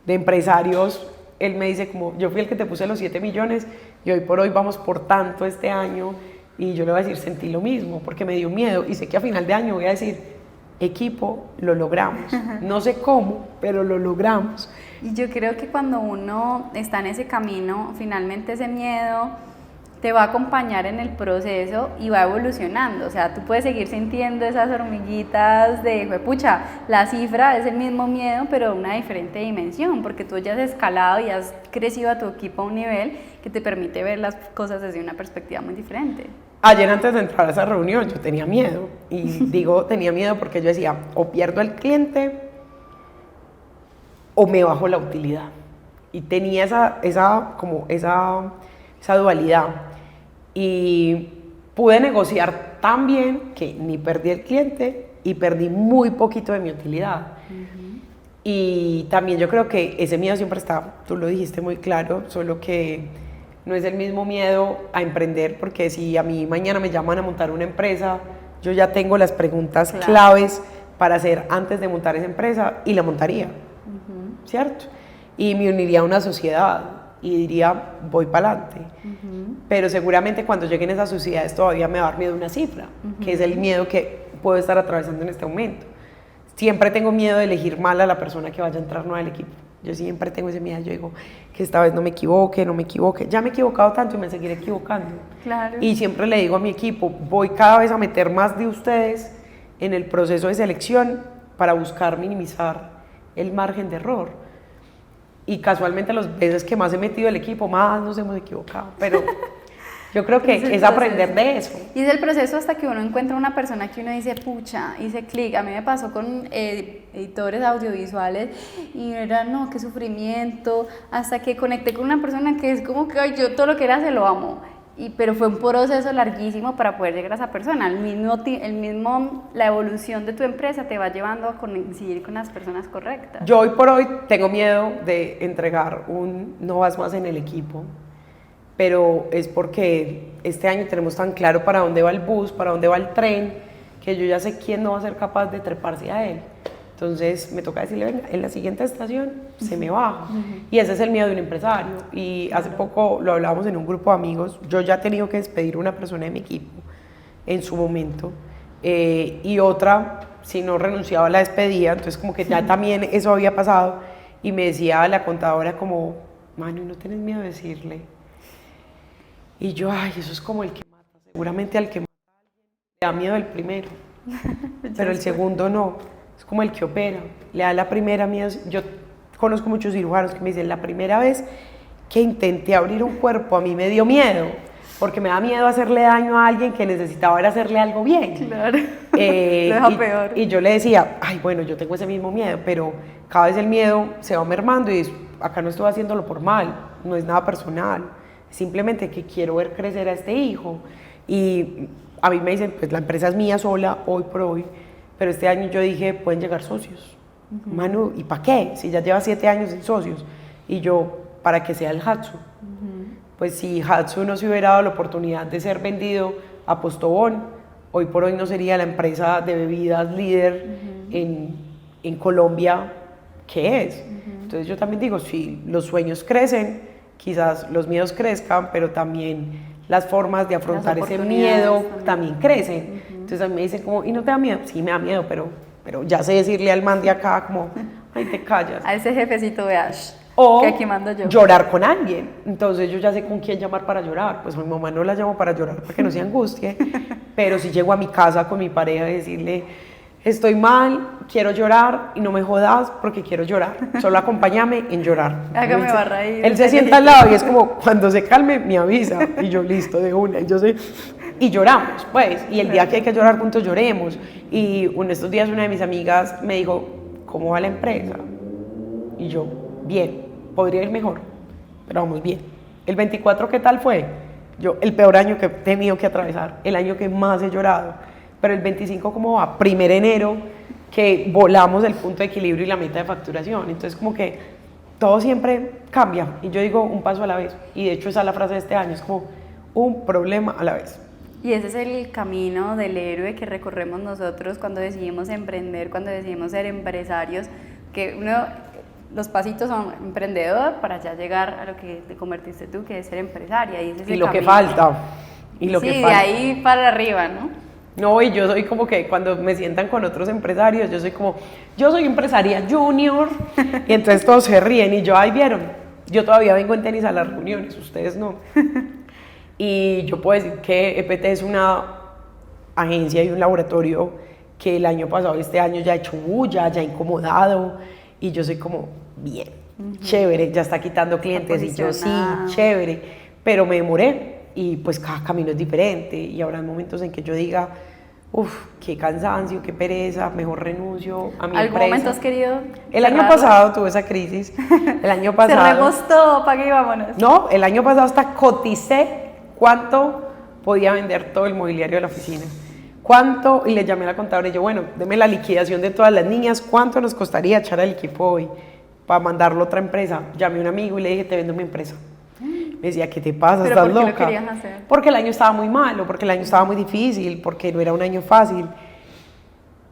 de empresarios, él me dice como, yo fui el que te puse los 7 millones y hoy por hoy vamos por tanto este año. Y yo le voy a decir, sentí lo mismo porque me dio miedo y sé que a final de año voy a decir, equipo, lo logramos. No sé cómo, pero lo logramos. Y yo creo que cuando uno está en ese camino, finalmente ese miedo te va a acompañar en el proceso y va evolucionando. O sea, tú puedes seguir sintiendo esas hormiguitas de, pucha, la cifra es el mismo miedo, pero una diferente dimensión, porque tú ya has escalado y has crecido a tu equipo a un nivel que te permite ver las cosas desde una perspectiva muy diferente. Ayer antes de entrar a esa reunión yo tenía miedo, y digo tenía miedo porque yo decía, o pierdo al cliente o me bajo la utilidad. Y tenía esa dualidad. Y pude negociar tan bien que ni perdí el cliente y perdí muy poquito de mi utilidad. Y también yo creo que ese miedo siempre está, tú lo dijiste muy claro, solo que no es el mismo miedo a emprender, porque si a mí mañana me llaman a montar una empresa, yo ya tengo las preguntas claves para hacer antes de montar esa empresa y la montaría, ¿cierto? Y me uniría a una sociedad y diría, voy para adelante. Pero seguramente cuando lleguen esas sociedades todavía me va a dar miedo una cifra, que es el miedo que puedo estar atravesando en este momento. Siempre tengo miedo de elegir mal a la persona que vaya a entrar nueva al equipo. Yo siempre tengo ese miedo, yo digo que esta vez no me equivoque. Ya me he equivocado tanto y me seguiré equivocando. Claro. Y siempre le digo a mi equipo, voy cada vez a meter más de ustedes en el proceso de selección para buscar minimizar el margen de error. Y casualmente las veces que más he metido el equipo, más nos hemos equivocado. Pero yo creo que es aprender de eso. Y es el proceso hasta que uno encuentra una persona que uno dice, pucha, hice clic. A mí me pasó con editores audiovisuales y era, no, qué sufrimiento, hasta que conecté con una persona que es como que ay, yo todo lo que era se lo amo. Pero fue un proceso larguísimo para poder llegar a esa persona. La evolución de tu empresa te va llevando a coincidir con las personas correctas. Yo hoy por hoy tengo miedo de entregar no vas más en el equipo, pero es porque este año tenemos tan claro para dónde va el bus, para dónde va el tren, que yo ya sé quién no va a ser capaz de treparse a él. Entonces me toca decirle, venga, en la siguiente estación se me baja. Y ese es el miedo de un empresario. Y hace poco lo hablábamos en un grupo de amigos, yo ya he tenido que despedir a una persona de mi equipo en su momento. y otra, si no renunciaba, la despedía. Entonces como que ya también eso había pasado, y me decía la contadora como, Manu, ¿no tienes miedo de decirle? Y yo, ay, eso es como el que mata, seguramente al que mata le da miedo el primero, pero el segundo no, es como el que opera, le da la primera miedo. Yo conozco muchos cirujanos que me dicen, la primera vez que intenté abrir un cuerpo a mí me dio miedo, porque me da miedo hacerle daño a alguien que necesitaba era hacerle algo bien. Claro, lo deja peor. Y yo le decía, ay, bueno, yo tengo ese mismo miedo, pero cada vez el miedo se va mermando y acá no estoy haciéndolo por mal, no es nada personal, simplemente que quiero ver crecer a este hijo. Y a mí me dicen, pues la empresa es mía sola, hoy por hoy, pero este año yo dije, pueden llegar socios. Manu, ¿y para qué? Si ya lleva 7 años sin socios. Y yo, para que sea el Hatsu. Pues si Hatsu no se hubiera dado la oportunidad de ser vendido a Postobón, hoy por hoy no sería la empresa de bebidas líder en Colombia que es. Entonces yo también digo, si los sueños crecen, quizás los miedos crezcan, pero también las formas de afrontar ese miedo también crecen. Entonces a mí me dicen como, ¿y no te da miedo? Sí, me da miedo, pero ya sé decirle al man de acá como, ay, te callas. A ese jefecito de Ash. O que aquí mando yo. Llorar con alguien. Entonces yo ya sé con quién llamar para llorar. Pues mi mamá no la llamo para llorar para que no se angustie, pero si llego a mi casa con mi pareja y decirle, estoy mal, quiero llorar y no me jodas porque quiero llorar, solo acompáñame en llorar. Hágame barra ahí. Él se sienta al lado y es como, cuando se calme me avisa, y yo listo, de una, y lloramos, pues, y el día que hay que llorar juntos lloremos. Y estos días una de mis amigas me dijo, ¿cómo va la empresa? Y yo, bien, podría ir mejor, pero vamos bien. El 24, ¿qué tal fue? Yo, el peor año que he tenido que atravesar, el año que más he llorado. Pero el 25, ¿cómo va? 1 enero, que volamos el punto de equilibrio y la meta de facturación. Entonces, como que todo siempre cambia. Y yo digo, un paso a la vez. Y de hecho, esa es la frase de este año, es como un problema a la vez. Y ese es el camino del héroe que recorremos nosotros cuando decidimos emprender, cuando decidimos ser empresarios, que los pasitos son emprendedor para ya llegar a lo que te convertiste tú, que es ser empresaria. Y ese es el lo camino. Que falta. Y lo sí, que de falta. ahí para arriba, ¿no? No, y yo soy como que cuando me sientan con otros empresarios, yo soy como, yo soy empresaria junior, y entonces todos se ríen, y yo, ahí vieron, yo todavía vengo en tenis a las reuniones, ustedes no. Y yo puedo decir que EPT es una agencia y un laboratorio que el año pasado, este año ya ha hecho bulla, ya ha incomodado, y yo soy como, bien, chévere, ya está quitando clientes, y yo sí, chévere, pero me demoré. Y pues cada camino es diferente, y habrá momentos en que yo diga, uff, qué cansancio, qué pereza, mejor renuncio a mi empresa. ¿Algún momento has querido El año pasado tuve esa crisis, el año pasado... Cerremos todo, pague y vámonos. No, el año pasado hasta coticé cuánto podía vender todo el mobiliario de la oficina. ¿Cuánto? Y le llamé a la contadora y yo, bueno, deme la liquidación de todas las niñas, ¿cuánto nos costaría echar al equipo hoy para mandarlo a otra empresa? Llamé a un amigo y le dije, te vendo mi empresa. Me decía, ¿qué te pasa? ¿Pero ¿Estás por qué loca? lo querías hacer? Porque el año estaba muy malo, porque el año estaba muy difícil, porque no era un año fácil.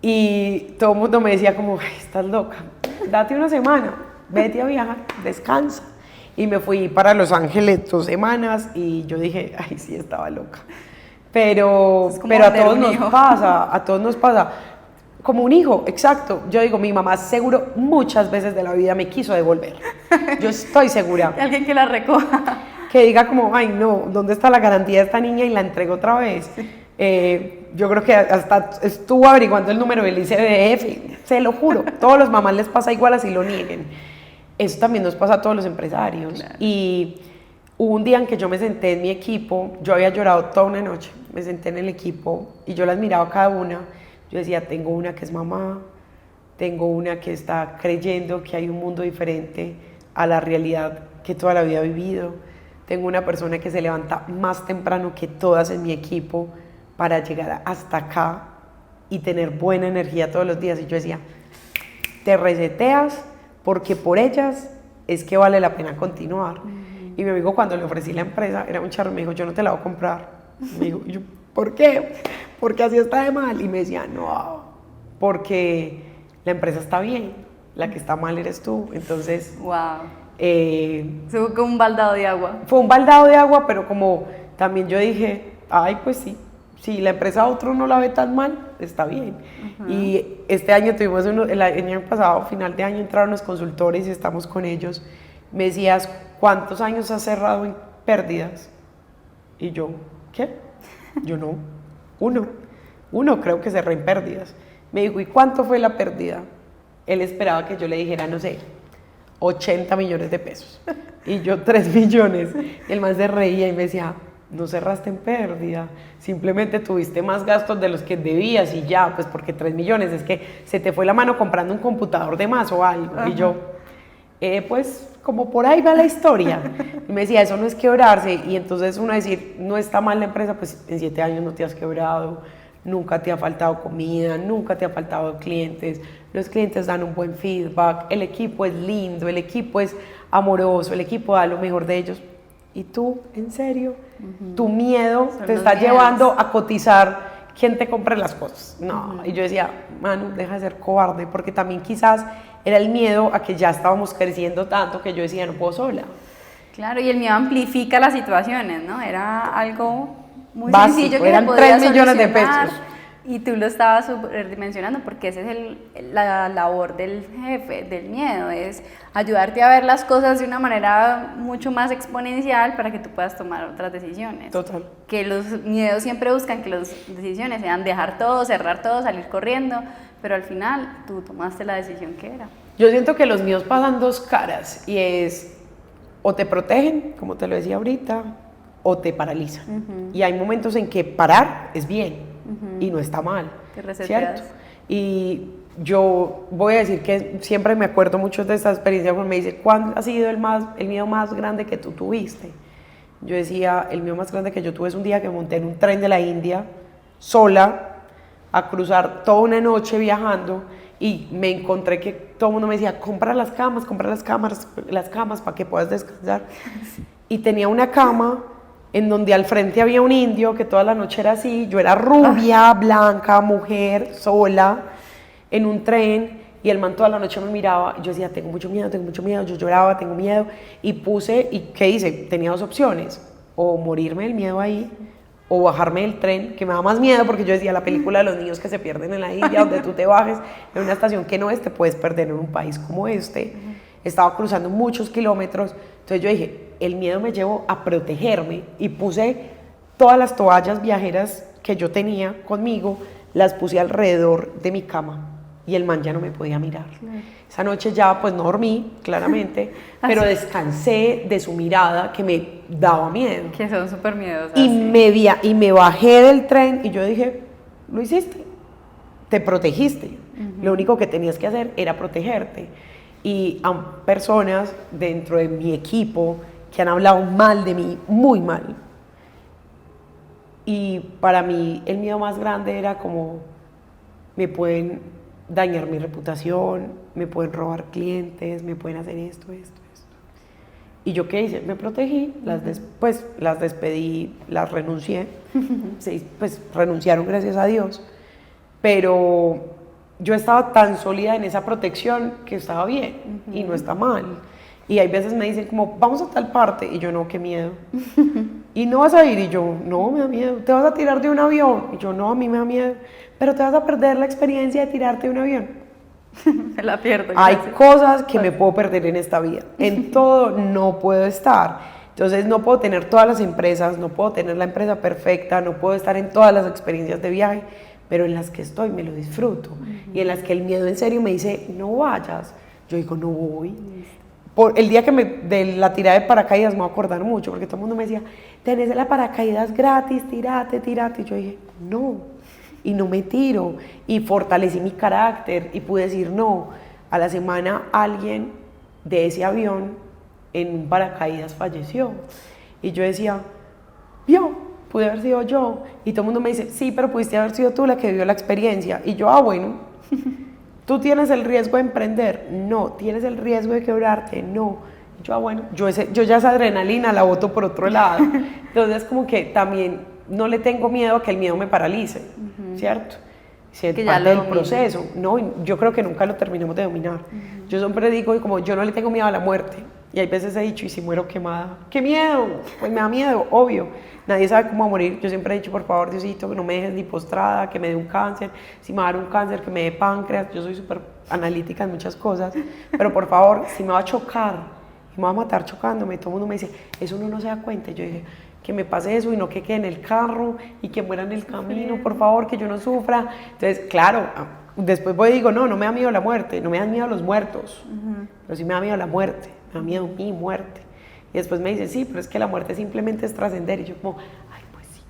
Y todo el mundo me decía como, ay, estás loca, date una semana, vete a viajar, descansa. Y me fui para Los Ángeles 2 semanas y yo dije, ay, sí, estaba loca. Pero a todos nos pasa, como un hijo, exacto. Yo digo, mi mamá seguro muchas veces de la vida me quiso devolver. Yo estoy segura. Alguien que la recoja. Que diga como, ay no, ¿dónde está la garantía de esta niña? Y la entrego otra vez. Yo creo que hasta estuvo averiguando el número del ICBF, se lo juro. Todos los mamás les pasa igual, así lo nieguen. Eso también nos pasa a todos los empresarios. Claro. Y hubo un día en que yo me senté en mi equipo, yo había llorado toda una noche, me senté en el equipo y yo las miraba a cada una. Yo decía, tengo una que es mamá, tengo una que está creyendo que hay un mundo diferente a la realidad que toda la vida ha vivido. Tengo una persona que se levanta más temprano que todas en mi equipo para llegar hasta acá y tener buena energía todos los días. Y yo decía, te reseteas porque por ellas es que vale la pena continuar. Y mi amigo, cuando le ofrecí la empresa, era un charro, me dijo, yo no te la voy a comprar. Me dijo, y yo, ¿por qué? Porque así está de mal. Y me decía, no, porque la empresa está bien, la que está mal eres tú. Entonces, wow. Fue como un baldado de agua. Fue un baldado de agua, pero como también yo dije, ay, pues sí, si la empresa a otro no la ve tan mal, está bien. Y este año tuvimos el año pasado, final de año, entraron los consultores y estamos con ellos. Me decías, ¿cuántos años has cerrado en pérdidas? Y yo, ¿qué? Yo no, uno creo que cerré en pérdidas. Me dijo, ¿y cuánto fue la pérdida? Él esperaba que yo le dijera, no sé, 80 millones de pesos. Y yo 3 millones. El man se reía y me decía, no cerraste en pérdida, simplemente tuviste más gastos de los que debías y ya, pues porque 3 millones es que se te fue la mano comprando un computador de más o algo. Y yo, pues como por ahí va la historia. Y me decía, eso no es quebrarse. Y entonces uno decir, no está mal la empresa, pues en 7 años no te has quebrado, nunca te ha faltado comida, nunca te ha faltado clientes, los clientes dan un buen feedback, el equipo es lindo, el equipo es amoroso, el equipo da lo mejor de ellos. ¿Y tú, en serio? Tu miedo te está llevando a cotizar quién te compre las cosas. No, y yo decía, Manu, deja de ser cobarde, porque también quizás era el miedo a que ya estábamos creciendo tanto que yo decía, no puedo sola. Claro, y el miedo amplifica las situaciones, ¿no? Era algo muy básico, sencillo que eran se podía 3 millones de solucionar, pesos. y tú lo estabas superdimensionando, porque esa es la labor del jefe, del miedo, es ayudarte a ver las cosas de una manera mucho más exponencial para que tú puedas tomar otras decisiones. Total. Que los miedos siempre buscan que las decisiones sean dejar todo, cerrar todo, salir corriendo, pero al final tú tomaste la decisión que era. Yo siento que los miedos pasan dos caras y es o te protegen, como te lo decía ahorita, o te paralizan. Y hay momentos en que parar es bien y no está mal, ¿cierto? Y yo voy a decir que siempre me acuerdo mucho de esta experiencia cuando me dice, ¿cuál ha sido el miedo más grande que tú tuviste? Yo decía, el miedo más grande que yo tuve es un día que me monté en un tren de la India, sola, a cruzar toda una noche viajando, y me encontré que todo el mundo me decía, compra las camas para que puedas descansar. Y tenía una cama en donde al frente había un indio que toda la noche era así, yo era rubia, blanca, mujer, sola, en un tren, y el man toda la noche me miraba, y yo decía, tengo mucho miedo, yo lloraba, tengo miedo, y ¿qué hice? Tenía dos opciones, o morirme del miedo ahí, o bajarme del tren, que me da más miedo, porque yo decía, la película de los niños que se pierden en la India, donde tú te bajes en una estación que no es, te puedes perder en un país como este. Estaba cruzando muchos kilómetros, entonces yo dije, el miedo me llevó a protegerme, y puse todas las toallas viajeras que yo tenía conmigo, las puse alrededor de mi cama, y el man ya no me podía mirar. Esa noche ya pues no dormí, claramente, pero descansé de su mirada que me daba miedo. Que son súper miedosas. Y me bajé del tren y yo dije, lo hiciste, te protegiste. Lo único que tenías que hacer era protegerte. Y hay personas dentro de mi equipo que han hablado mal de mí, muy mal. Y para mí el miedo más grande era como, me pueden dañar mi reputación, me pueden robar clientes, me pueden hacer esto. ¿Y yo qué hice? Me protegí, las despedí, las renuncié, sí, pues renunciaron gracias a Dios, pero yo estaba tan sólida en esa protección que estaba bien y no está mal. Y hay veces me dicen como, vamos a tal parte, y yo, no, qué miedo. ¿Y no vas a ir? Y yo, no, me da miedo. ¿Te vas a tirar de un avión? Y yo, no, a mí me da miedo. Pero te vas a perder la experiencia de tirarte de un avión. Me la pierdo. Hay cosas que me puedo perder en esta vida. En todo no puedo estar. Entonces no puedo tener todas las empresas, no puedo tener la empresa perfecta, no puedo estar en todas las experiencias de viaje, pero en las que estoy me lo disfruto. Y en las que el miedo en serio me dice, no vayas. Yo digo, no voy. El día de la tirada de paracaídas me voy a acordar mucho, porque todo el mundo me decía, tenés la paracaídas gratis, tírate. Y yo dije, no, y no me tiro, y fortalecí mi carácter, y pude decir no. A la semana alguien de ese avión en un paracaídas falleció, y yo decía, pude haber sido yo, y todo el mundo me dice, sí, pero pudiste haber sido tú la que vivió la experiencia, y yo, bueno. ¿Tú tienes el riesgo de emprender? No. ¿Tienes el riesgo de quebrarte? No. Yo, bueno, yo ya esa adrenalina la boto por otro lado. Entonces, como que también no le tengo miedo a que el miedo me paralice, ¿cierto? Si es parte del proceso. No, yo creo que nunca lo terminamos de dominar. Yo siempre digo, como yo no le tengo miedo a la muerte, Y hay veces he dicho, ¿y si muero quemada? ¡Qué miedo! Pues me da miedo, obvio. Nadie sabe cómo va a morir. Yo siempre he dicho, por favor, Diosito, que no me dejes ni postrada, que me dé un cáncer. Si me va a dar un cáncer, que me dé páncreas. Yo soy súper analítica en muchas cosas. Pero por favor, si me va a chocar y me va a matar chocándome, todo el mundo me dice, eso uno no se da cuenta. Y yo dije, que me pase eso y no que quede en el carro y que muera en el camino, por favor, que yo no sufra. Entonces, claro, después voy y digo, no me da miedo la muerte, no me dan miedo los muertos, pero sí me da miedo la muerte, me da miedo mi muerte. Y después me dicen, sí, pero es que la muerte simplemente es trascender. Y yo como, ay, pues sí,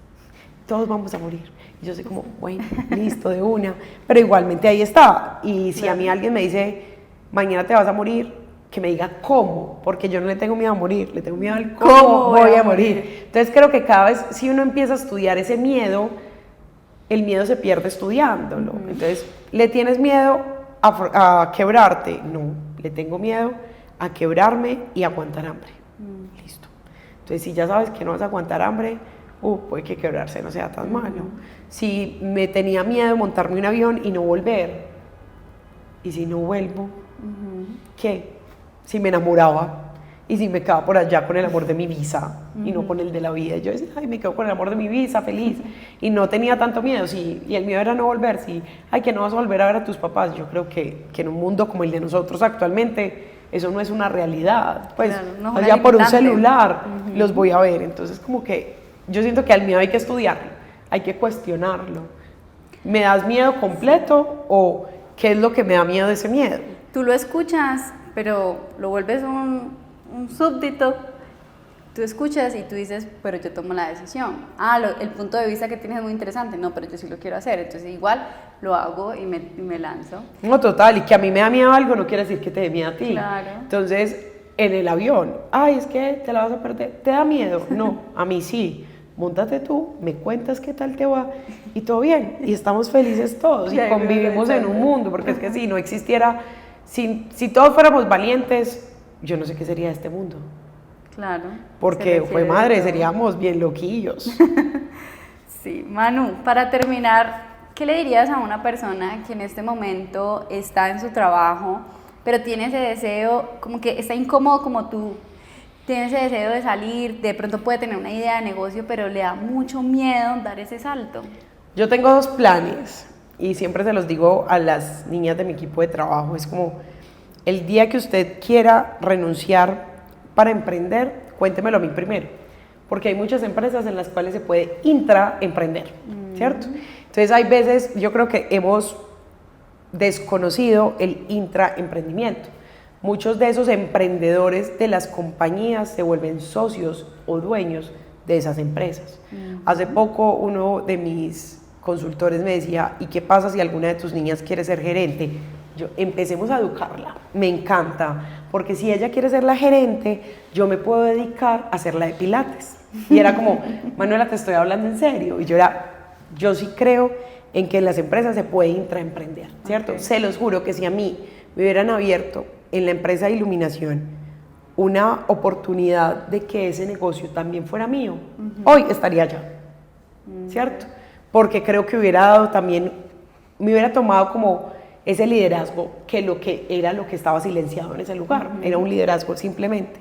todos vamos a morir. Y yo soy como, bueno, listo, de una. Pero igualmente ahí está. Y si a mí alguien me dice, mañana te vas a morir, que me diga cómo, porque yo no le tengo miedo a morir, le tengo miedo al cómo voy a morir. Entonces creo que cada vez, si uno empieza a estudiar ese miedo, el miedo se pierde estudiándolo. Entonces, ¿le tienes miedo a quebrarte? No, le tengo miedo a quebrarme y aguantar hambre. Listo. Entonces, si ya sabes que no vas a aguantar hambre, puede que quebrarse no sea tan malo. Si me tenía miedo de montarme un avión y no volver, y si no vuelvo, ¿qué? Si me enamoraba y si me quedaba por allá con el amor de mi visa y no con el de la vida. Y yo decía, ay, me quedo con el amor de mi visa, feliz. Y no tenía tanto miedo, sí, y el miedo era no volver, sí, ay, que no vas a volver a ver a tus papás. Yo creo que en un mundo como el de nosotros actualmente, eso no es una realidad. Pues, claro, no es allá por un limitante. celular los voy a ver. Entonces, como que yo siento que al miedo hay que estudiarlo, hay que cuestionarlo. ¿Me das miedo completo o qué es lo que me da miedo de ese miedo? Tú lo escuchas, pero lo vuelves un súbdito. Tú escuchas y tú dices, pero yo tomo la decisión. El punto de vista que tienes es muy interesante. No, pero yo sí lo quiero hacer. Entonces igual lo hago y me lanzo. No, total, y que a mí me da miedo algo no quiere decir que te dé miedo a ti. Claro. Entonces, en el avión, ay, es que te la vas a perder, ¿te da miedo? No, a mí sí. Móntate tú, me cuentas qué tal te va y todo bien. Y estamos felices todos y convivimos en un mundo, porque es que si no existiera, si todos fuéramos valientes, yo no sé qué sería este mundo. Claro. Porque, fue madre, seríamos bien loquillos. Sí, Manu, para terminar, ¿qué le dirías a una persona que en este momento está en su trabajo, pero tiene ese deseo, como que está incómodo como tú, tiene ese deseo de salir, de pronto puede tener una idea de negocio, pero le da mucho miedo dar ese salto? Yo tengo dos planes y siempre se los digo a las niñas de mi equipo de trabajo, es como, el día que usted quiera renunciar para emprender, cuéntemelo a mí primero, porque hay muchas empresas en las cuales se puede intraemprender, ¿cierto? Entonces hay veces, yo creo que hemos desconocido el intraemprendimiento. Muchos de esos emprendedores de las compañías se vuelven socios o dueños de esas empresas. Hace poco uno de mis consultores me decía, ¿y qué pasa si alguna de tus niñas quiere ser gerente? Yo, empecemos a educarla, me encanta, porque si ella quiere ser la gerente, yo me puedo dedicar a hacer la de pilates. Y era como, Manuela, te estoy hablando en serio. Y yo sí creo en que en las empresas se puede intraemprender, ¿cierto? Okay. Se los juro que si a mí me hubieran abierto en la empresa de iluminación una oportunidad de que ese negocio también fuera mío, hoy estaría allá, ¿cierto? Porque creo que hubiera dado también, me hubiera tomado como ese liderazgo que era lo que estaba silenciado en ese lugar, era un liderazgo simplemente.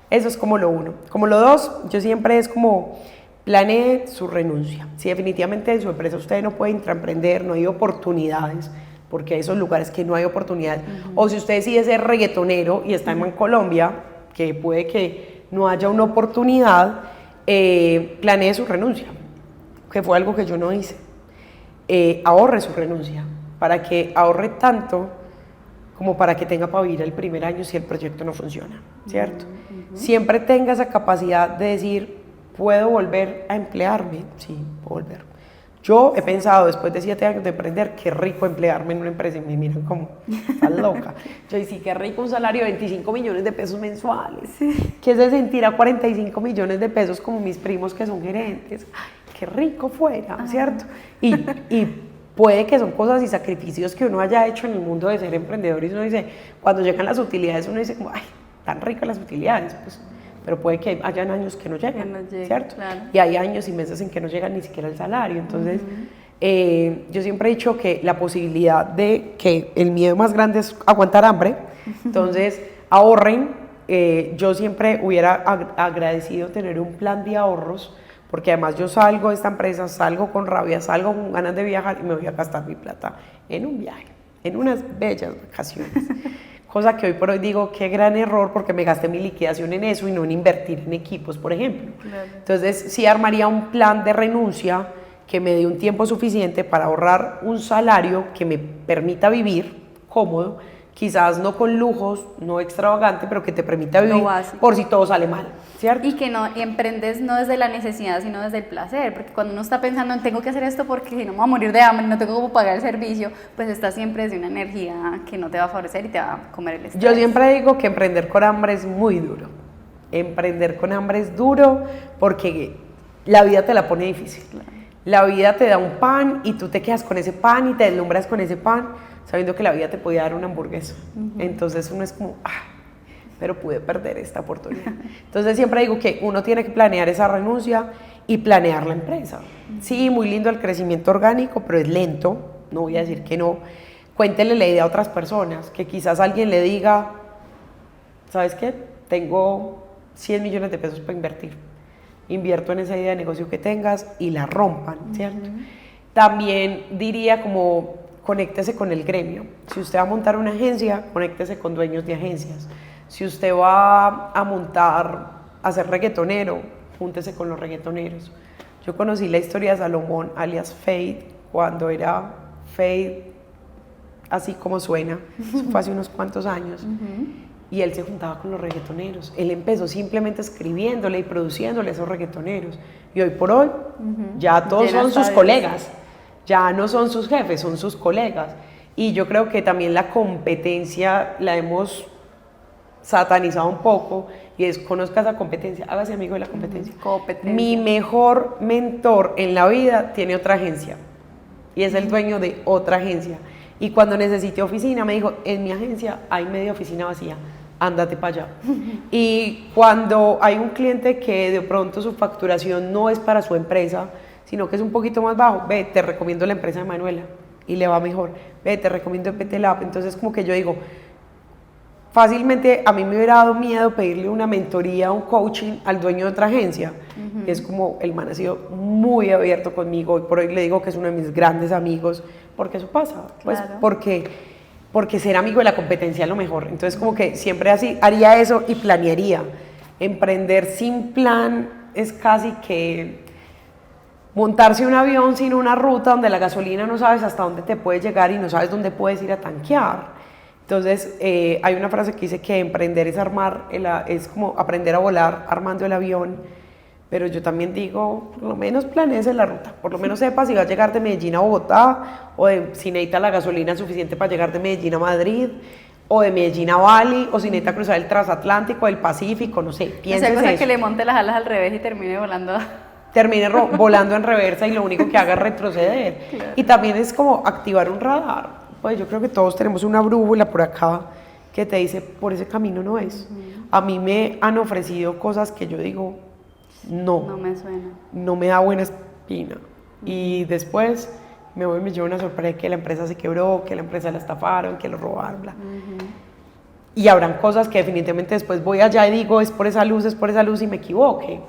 Eso es como lo uno. Como lo dos, yo siempre es como, planee su renuncia. Si definitivamente en su empresa usted no puede intraemprender, no hay oportunidades, porque hay esos lugares que no hay oportunidades, o si usted decide ser reggaetonero y está en Colombia, que puede que no haya una oportunidad, planee su renuncia, que fue algo que yo no hice. Ahorre su renuncia, para que ahorre tanto como para que tenga para vivir el primer año si el proyecto no funciona, ¿cierto? Siempre tenga esa capacidad de decir, ¿puedo volver a emplearme? Sí, puedo volver. Yo he pensado, después de 7 años de emprender, qué rico emplearme en una empresa y me miran como, estás loca. Yo sí, qué rico un salario de 25 millones de pesos mensuales. ¿Qué es de sentir a 45 millones de pesos como mis primos que son gerentes? Ay, qué rico fuera, ¿cierto? Y puede que son cosas y sacrificios que uno haya hecho en el mundo de ser emprendedor y uno dice, cuando llegan las utilidades uno dice, ay, tan ricas las utilidades, pues, pero puede que hayan años que no llegan, ¿cierto? Claro. Y hay años y meses en que no llegan ni siquiera el salario, entonces yo siempre he dicho que la posibilidad de que el miedo más grande es aguantar hambre, entonces ahorren yo siempre hubiera agradecido tener un plan de ahorros, porque además yo salgo de esta empresa, salgo con rabia, salgo con ganas de viajar y me voy a gastar mi plata en un viaje, en unas bellas vacaciones. Cosa que hoy por hoy digo, qué gran error, porque me gasté mi liquidación en eso y no en invertir en equipos, por ejemplo. Claro. Entonces, sí armaría un plan de renuncia que me dé un tiempo suficiente para ahorrar un salario que me permita vivir cómodo, quizás no con lujos, no extravagante, pero que te permita vivir por si todo sale mal, ¿cierto? Y que no y emprendes no desde la necesidad, sino desde el placer, porque cuando uno está pensando en tengo que hacer esto porque si no me voy a morir de hambre, no tengo cómo pagar el servicio, pues está siempre desde una energía que no te va a favorecer y te va a comer el estrés. Yo siempre digo que emprender con hambre es muy duro. Emprender con hambre es duro porque la vida te la pone difícil. Claro. La vida te da un pan y tú te quedas con ese pan y te deslumbras con ese pan, sabiendo que la vida te podía dar una hamburguesa. Entonces uno es como, pero pude perder esta oportunidad. Entonces siempre digo que uno tiene que planear esa renuncia y planear la empresa. Sí, muy lindo el crecimiento orgánico, pero es lento, no voy a decir que no. Cuéntele la idea a otras personas, que quizás alguien le diga, ¿sabes qué? Tengo 100 millones de pesos para invertir. Invierto en esa idea de negocio que tengas y la rompan, ¿cierto? También diría como, conéctese con el gremio. Si usted va a montar una agencia, conéctese con dueños de agencias. Si usted va a ser reggaetonero, júntese con los reggaetoneros. Yo conocí la historia de Salomón, alias Fade, cuando era Fade, así como suena. Eso fue hace unos cuantos años. Y él se juntaba con los reggaetoneros. Él empezó simplemente escribiéndole y produciéndole a esos reggaetoneros. Y hoy por hoy, ya todos son sus colegas. Ya no son sus jefes, son sus colegas. Y yo creo que también la competencia la hemos satanizado un poco, y es: conozca esa competencia, hágase amigo de la competencia. Mi mejor mentor en la vida tiene otra agencia y es el dueño de otra agencia, y cuando necesité oficina me dijo: en mi agencia hay media oficina vacía, ándate para allá. Y cuando hay un cliente que de pronto su facturación no es para su empresa, sino que es un poquito más bajo, ve, te recomiendo la empresa de Manuela y le va mejor, ve, te recomiendo EPT Lab. Entonces como que yo digo, fácilmente a mí me hubiera dado miedo pedirle una mentoría, un coaching al dueño de otra agencia. Es como, el man ha sido muy abierto conmigo, hoy por hoy le digo que es uno de mis grandes amigos, porque eso pasa, pues porque ser amigo de la competencia es lo mejor. Entonces como que siempre así haría eso y planearía. Emprender sin plan es casi que montarse un avión sin una ruta donde la gasolina no sabes hasta dónde te puede llegar y no sabes dónde puedes ir a tanquear. Entonces, hay una frase que dice que emprender es como aprender a volar armando el avión, pero yo también digo, por lo menos planees la ruta, por lo menos sepa si va a llegar de Medellín a Bogotá, o si necesita la gasolina suficiente para llegar de Medellín a Madrid, o de Medellín a Bali, o si necesita cruzar el transatlántico, el Pacífico, no sé, pienses esa cosa eso. que le monte las alas al revés y termine volando. Termine volando en reversa y lo único que haga es retroceder. Claro. Y también es como activar un radar. Pues yo creo que todos tenemos una brújula por acá que te dice, por ese camino no es. A mí me han ofrecido cosas que yo digo, no me suena, no me da buena espina. Y después me llevo una sorpresa, que la empresa se quebró, que la empresa la estafaron, que lo robaron, bla. Y habrán cosas que definitivamente después voy allá y digo, es por esa luz y me equivoque.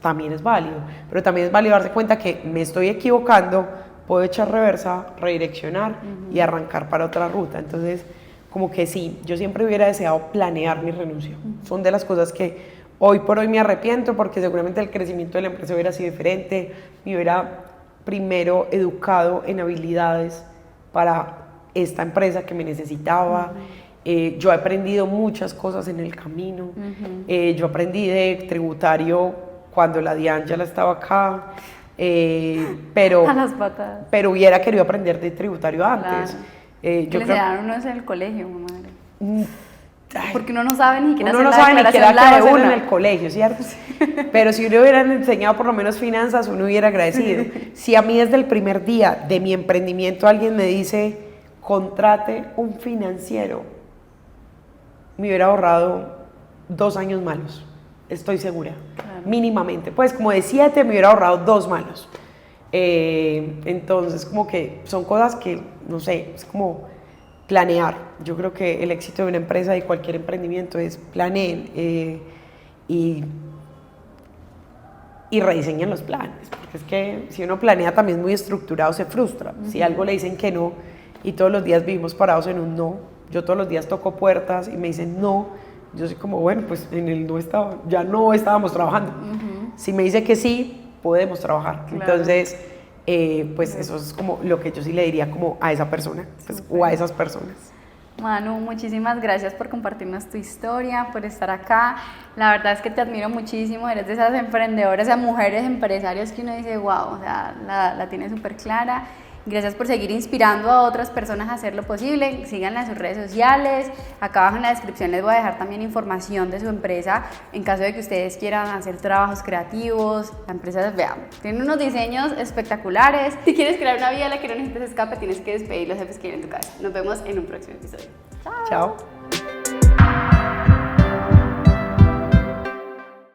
También es válido, pero también es válido darse cuenta que me estoy equivocando, puedo echar reversa, redireccionar y arrancar para otra ruta. Entonces, como que sí, yo siempre hubiera deseado planear mi renuncia. Son de las cosas que hoy por hoy me arrepiento, porque seguramente el crecimiento de la empresa hubiera sido diferente, me hubiera primero educado en habilidades para esta empresa que me necesitaba. Yo he aprendido muchas cosas en el camino. Yo aprendí de tributario cuando la DIAN ya estaba acá. Pero, a las patadas. Pero hubiera querido aprender de tributario antes. Claro. Yo creo le dan uno eso en el colegio, madre. Ay, porque uno no sabe ni siquiera uno hacer no sabe ni siquiera qué hacer una. en el colegio, ¿cierto? Sí. Pero si uno hubieran enseñado por lo menos finanzas, uno hubiera agradecido. Si a mí desde el primer día de mi emprendimiento alguien me dice, contrate un financiero, me hubiera ahorrado 2 años malos, estoy segura. Claro. Mínimamente, pues como de 7 me hubiera ahorrado 2 malos. Entonces como que son cosas que, no sé, es como planear. Yo creo que el éxito de una empresa y cualquier emprendimiento es planeen y rediseñen los planes, porque es que si uno planea también muy estructurado se frustra. Si algo le dicen que no y todos los días vivimos parados en un no, yo todos los días toco puertas y me dicen no, yo soy como, bueno, pues en el no estaba, ya no estábamos trabajando. Si me dice que sí, podemos trabajar. Claro. Entonces, pues eso es como lo que yo sí le diría como a esa persona, pues, o a esas personas. Manu, muchísimas gracias por compartirnos tu historia, por estar acá. La verdad es que te admiro muchísimo, eres de esas emprendedoras, esas mujeres empresarias que uno dice, wow, o sea, la tiene súper clara. Gracias por seguir inspirando a otras personas a hacer lo posible. Síganla en sus redes sociales. Acá abajo en la descripción les voy a dejar también información de su empresa en caso de que ustedes quieran hacer trabajos creativos. La empresa, vean, tiene unos diseños espectaculares. Si quieres crear una vida a la que no necesites escape, tienes que despedir los jefes que vienen en tu casa. Nos vemos en un próximo episodio. Chao. Chao.